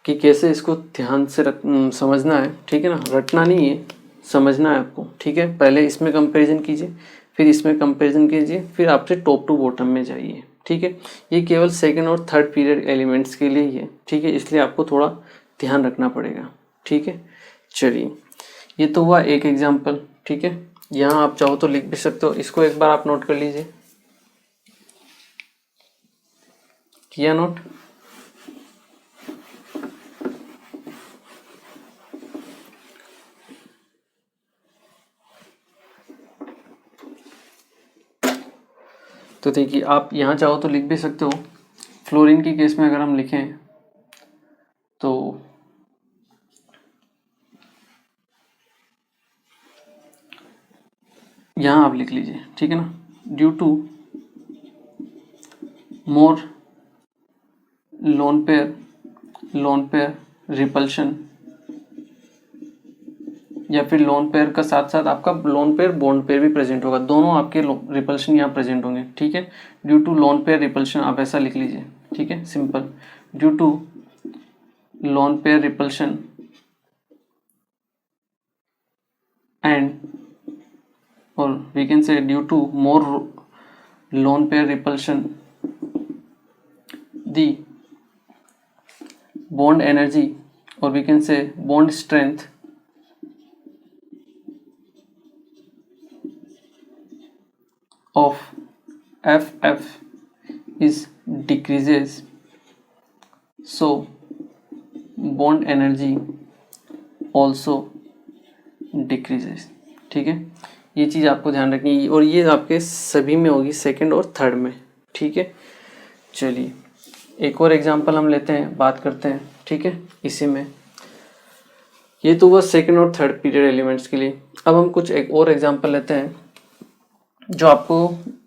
कि कैसे इसको ध्यान से समझना है। ठीक है ना, रटना नहीं है, समझना है आपको। ठीक है, पहले इसमें कंपैरिजन कीजिए, फिर इसमें कंपैरिजन कीजिए, फिर आपसे टॉप टू बॉटम में जाइए। ठीक है, ये केवल सेकंड और थर्ड पीरियड एलिमेंट्स के लिए ही है। ठीक है, इसलिए आपको थोड़ा ध्यान रखना पड़ेगा। ठीक है, चलिए ये तो हुआ एक एग्जाम्पल। ठीक है, यहाँ आप चाहो तो लिख भी सकते हो, इसको एक बार आप नोट कर लीजिए। किया नोट? तो देखिए आप यहाँ चाहो तो लिख भी सकते हो। फ्लोरीन की केस में अगर हम लिखें तो यहाँ आप लिख लीजिए। ठीक है ना, due to more lone pair repulsion, या फिर लोन पेयर का साथ साथ आपका लोन पेयर बॉन्ड पेयर भी प्रेजेंट होगा, दोनों आपके रिपल्शन यहाँ प्रेजेंट होंगे। ठीक है, due to lone pair repulsion आप ऐसा लिख लीजिए। ठीक है, simple, due to lone pair repulsion and, और we can say due to more lone pair repulsion the bond energy, or we can say bond strength of FF is decreases, so bond energy also decreases। ठीक है, ये चीज़ आपको ध्यान रखनी है, और ये आपके सभी में होगी, सेकंड और थर्ड में। ठीक है, चलिए एक और एग्जांपल हम लेते हैं, बात करते हैं। ठीक है, इसी में ये तो हुआ सेकंड और थर्ड पीरियड एलिमेंट्स के लिए। अब हम कुछ एक और एग्जांपल लेते हैं जो आपको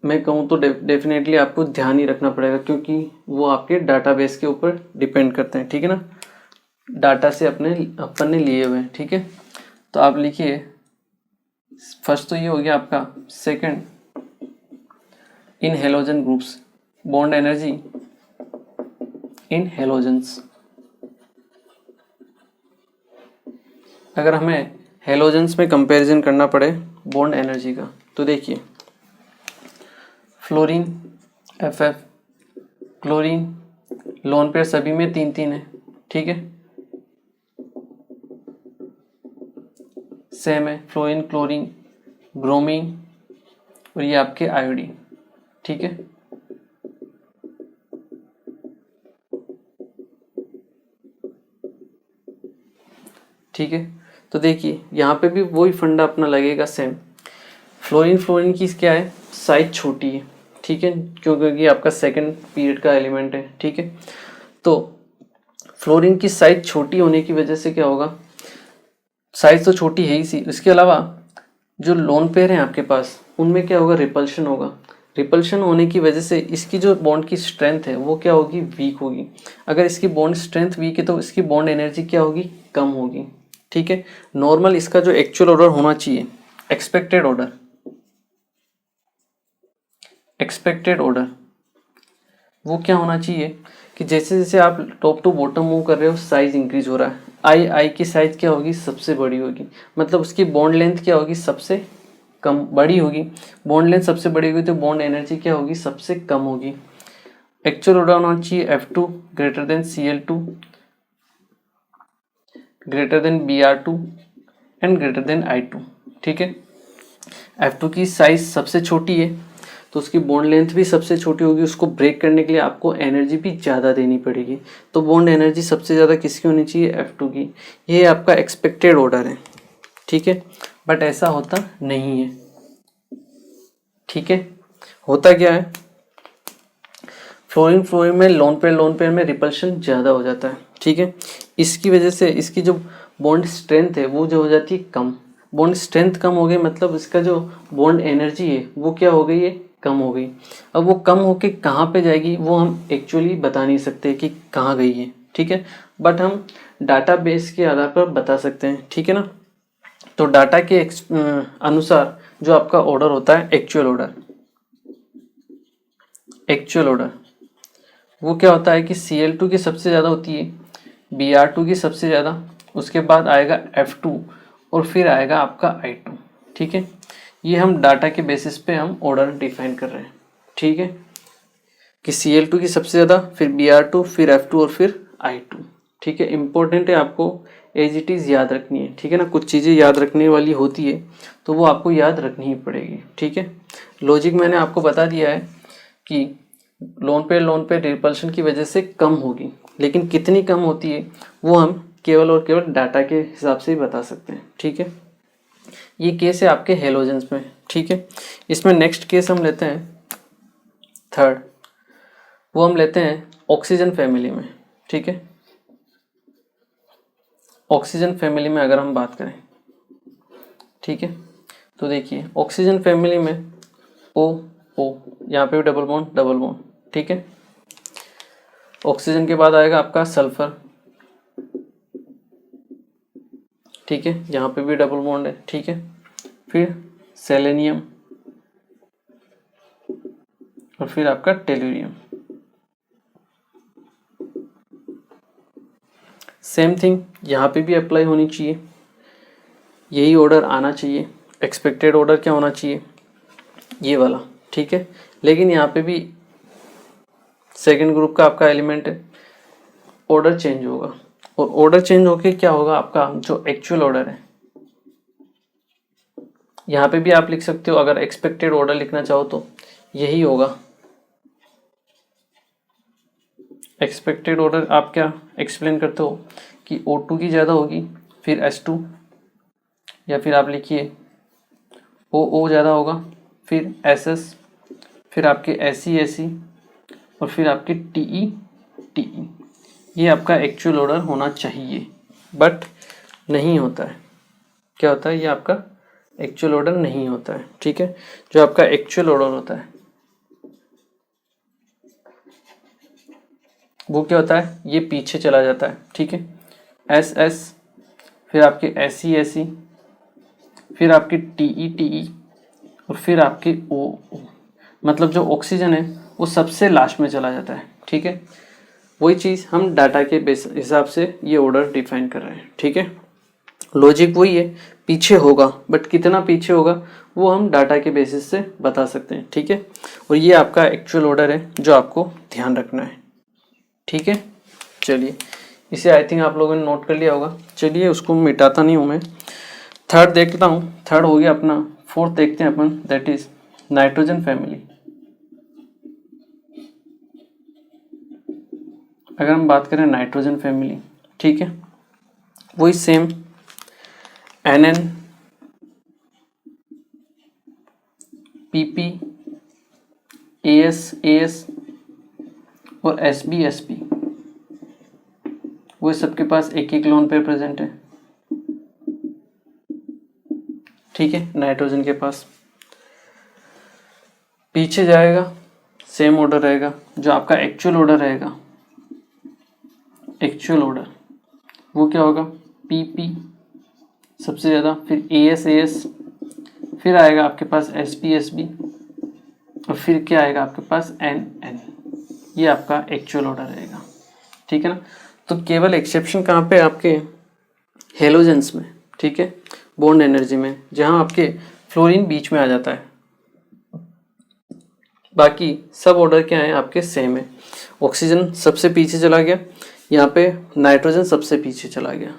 मैं कहूँ तो डेफिनेटली आपको ध्यान ही रखना पड़ेगा, क्योंकि वो आपके डाटाबेस के ऊपर डिपेंड करते हैं। ठीक है ना, डाटा से अपन ने लिए हुए हैं। ठीक है, तो आप लिखिए, फर्स्ट तो ये हो गया आपका second, in halogen groups bond energy in halogens. अगर हमें हेलोजेंस में कंपैरिजन करना पड़े बॉन्ड एनर्जी का, तो देखिए fluorine FF, chlorine lone pair सभी में 3-3 है। ठीक है, सेम है फ्लोरीन, क्लोरीन, ब्रोमीन, और ये आपके आयोडीन। ठीक है, ठीक है, तो देखिए यहाँ पे भी वही फंडा अपना लगेगा, सेम। फ्लोरीन की क्या है, साइज छोटी है। ठीक है, क्योंकि आपका सेकंड पीरियड का एलिमेंट है। ठीक है, तो फ्लोरीन की साइज छोटी होने की वजह से क्या होगा, साइज तो छोटी है ही सी, इसके अलावा जो लोन पेयर हैं आपके पास उनमें क्या होगा, रिपल्शन होगा। रिपल्शन होने की वजह से इसकी जो बॉन्ड की स्ट्रेंथ है वो क्या होगी, वीक होगी। अगर इसकी बॉन्ड स्ट्रेंथ वीक है तो इसकी बॉन्ड एनर्जी क्या होगी, कम होगी। ठीक है, नॉर्मल इसका जो एक्चुअल ऑर्डर होना चाहिए, एक्सपेक्टेड ऑर्डर, एक्सपेक्टेड ऑर्डर वो क्या होना चाहिए कि जैसे जैसे आप टॉप टू बॉटम मूव कर रहे हो साइज इंक्रीज हो रहा है। आई आई की साइज क्या होगी, सबसे बड़ी होगी, मतलब उसकी बॉन्ड लेंथ क्या होगी, सबसे कम बड़ी होगी। बॉन्ड लेंथ सबसे बड़ी होगी तो बॉन्ड एनर्जी क्या होगी, सबसे कम होगी। एक्चुअल ऑर्डर होना चाहिए F2 greater than Cl2 greater than Br2 and greater than I2। ठीक है, F2 की साइज सबसे छोटी है तो उसकी बॉन्ड लेंथ भी सबसे छोटी होगी। उसको ब्रेक करने के लिए आपको एनर्जी भी ज़्यादा देनी पड़ेगी, तो बॉन्ड एनर्जी सबसे ज़्यादा किसकी होनी चाहिए, F2 की। ये आपका एक्सपेक्टेड ऑर्डर है। ठीक है, बट ऐसा होता नहीं है। ठीक है, होता क्या है, फ्लोरीन में लोन पेयर में रिपल्शन ज़्यादा हो जाता है। ठीक है, इसकी वजह से इसकी जो बॉन्ड स्ट्रेंथ है वो जो हो जाती है कम। बॉन्ड स्ट्रेंथ कम हो गई मतलब इसका जो बॉन्ड एनर्जी है वो क्या हो गई है, कम हो गई। अब वो कम होके कहाँ पे जाएगी वो हम एक्चुअली बता नहीं सकते कि कहाँ गई है। ठीक है, बट हम डाटा बेस के आधार पर बता सकते हैं। ठीक है ना, तो डाटा के अनुसार जो आपका ऑर्डर होता है एक्चुअल ऑर्डर वो क्या होता है कि Cl2 की सबसे ज़्यादा होती है, Br2 की सबसे ज़्यादा, उसके बाद आएगा F2 और फिर आएगा आपका I2। ठीक है, ये हम डाटा के बेसिस पे हम ऑर्डर डिफाइन कर रहे हैं। ठीक है, कि Cl2 की सबसे ज़्यादा, फिर Br2, फिर F2 और फिर I2। ठीक है, इंपॉर्टेंट है, आपको एज इट इज़ याद रखनी है। ठीक है ना, कुछ चीज़ें याद रखने वाली होती है तो वो आपको याद रखनी ही पड़ेगी। ठीक है, लॉजिक मैंने आपको बता दिया है कि लोन पे रिपल्शन की वजह से कम होगी, लेकिन कितनी कम होती है वो हम केवल और केवल डाटा के हिसाब से ही बता सकते हैं। ठीक है, ये केस है आपके हेलोजेंस में। ठीक है, इसमें नेक्स्ट केस हम लेते हैं थर्ड, वो हम लेते हैं ऑक्सीजन फैमिली में। ठीक है, ऑक्सीजन फैमिली में अगर हम बात करें, ठीक है, तो देखिए ऑक्सीजन फैमिली में O O यहाँ पे भी डबल बॉन्ड। ठीक है, ऑक्सीजन के बाद आएगा आपका सल्फर। ठीक है, यहाँ पे भी डबल बॉन्ड है। ठीक है, फिर सेलेनियम और फिर आपका टेलुरियम। सेम थिंग यहाँ पे भी अप्लाई होनी चाहिए, यही ऑर्डर आना चाहिए। एक्सपेक्टेड ऑर्डर क्या होना चाहिए, ये वाला। ठीक है, लेकिन यहाँ पे भी सेकेंड ग्रुप का आपका एलिमेंट है, ऑर्डर चेंज होगा, और ऑर्डर चेंज होके क्या होगा, आपका जो एक्चुअल ऑर्डर है, यहाँ पे भी आप लिख सकते हो, अगर एक्सपेक्टेड ऑर्डर लिखना चाहो तो यही होगा। एक्सपेक्टेड ऑर्डर आप क्या एक्सप्लेन करते हो कि O2 की ज़्यादा होगी, फिर H2, या फिर आप लिखिए OO ज़्यादा होगा, फिर SS, फिर आपके SE और फिर आपके TE। ये आपका एक्चुअल ऑर्डर होना चाहिए, बट नहीं होता है। क्या होता है, ये आपका एक्चुअल ऑर्डर नहीं होता है। ठीक है, जो आपका एक्चुअल ऑर्डर होता है वो क्या होता है, ये पीछे चला जाता है। ठीक है, SS, फिर आपके SE, फिर आपके TE और फिर आपके OO, मतलब जो ऑक्सीजन है वो सबसे लास्ट में चला जाता है। ठीक है, वही चीज़ हम डाटा के हिसाब से ये ऑर्डर डिफाइन कर रहे हैं। ठीक है, लॉजिक वही है, पीछे होगा, बट कितना पीछे होगा वो हम डाटा के बेसिस से बता सकते हैं। ठीक है, और ये आपका एक्चुअल ऑर्डर है जो आपको ध्यान रखना है। ठीक है, चलिए इसे आई थिंक आप लोगों ने नोट कर लिया होगा। चलिए उसको मिटाता नहीं हूँ मैं, थर्ड देखता हूँ। थर्ड हो गया अपना, फोर्थ देखते हैं अपन, दैट इज नाइट्रोजन फैमिली। अगर हम बात करें नाइट्रोजन फैमिली, ठीक है, वही सेम NN, PP, AS और SB वो सबके पास एक एक लोन पेयर प्रेजेंट है। ठीक है, नाइट्रोजन के पास पीछे जाएगा, सेम ऑर्डर रहेगा। जो आपका एक्चुअल ऑर्डर रहेगा, एक्चुअल ऑर्डर वो क्या होगा, PP सबसे ज़्यादा, फिर AS, फिर आएगा आपके पास SB और फिर क्या आएगा आपके पास NN, ये आपका एक्चुअल ऑर्डर रहेगा, ठीक है ना। तो केवल एक्सेप्शन कहाँ पे, आपके हेलोजेंस में, ठीक है, बॉन्ड एनर्जी में, जहाँ आपके फ्लोरीन बीच में आ जाता है, बाकी सब ऑर्डर क्या है आपके सेम है। ऑक्सीजन सबसे पीछे चला गया, यहाँ पे नाइट्रोजन सबसे पीछे चला गया,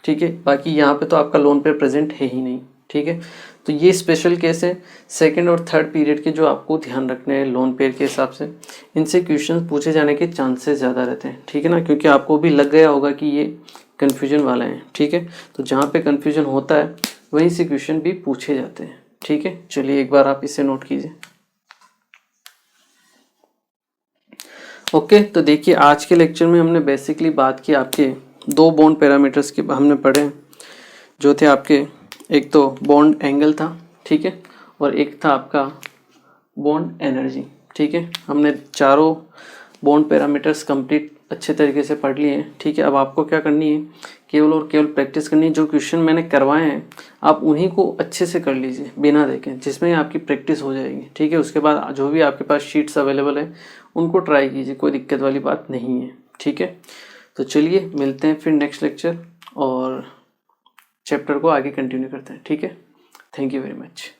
ठीक है। बाकी यहाँ पे तो आपका लोन पेयर प्रेजेंट है ही नहीं, ठीक है। तो ये स्पेशल केस है सेकंड और थर्ड पीरियड के, जो आपको ध्यान रखने हैं लोन पेयर के हिसाब से। इनसे क्वेश्चन पूछे जाने के चांसेस ज़्यादा रहते हैं, ठीक है ना, क्योंकि आपको भी लग गया होगा कि ये कन्फ्यूजन वाला है, ठीक है। तो जहाँ पे कन्फ्यूजन होता है वहीं से क्वेश्चन भी पूछे जाते हैं, ठीक है। चलिए एक बार आप इसे नोट कीजिए। ओके, तो देखिए आज के लेक्चर में हमने बेसिकली बात की आपके दो बॉन्ड पैरामीटर्स के हमने पढ़े, जो थे आपके, एक तो बॉन्ड एंगल था, ठीक है, और एक था आपका बॉन्ड एनर्जी, ठीक है। हमने चारों बॉन्ड पैरामीटर्स कंप्लीट अच्छे तरीके से पढ़ लिए हैं, ठीक है। अब आपको क्या करनी है, केवल और केवल प्रैक्टिस करनी है। जो क्वेश्चन मैंने करवाए हैं आप उन्हीं को अच्छे से कर लीजिए बिना देखें, जिसमें आपकी प्रैक्टिस हो जाएगी, ठीक है। उसके बाद जो भी आपके पास शीट्स अवेलेबल है उनको ट्राई कीजिए, कोई दिक्कत वाली बात नहीं है, ठीक है। तो चलिए मिलते हैं फिर नेक्स्ट लेक्चर और चैप्टर को आगे कंटिन्यू करते हैं, ठीक है। Thank you very much.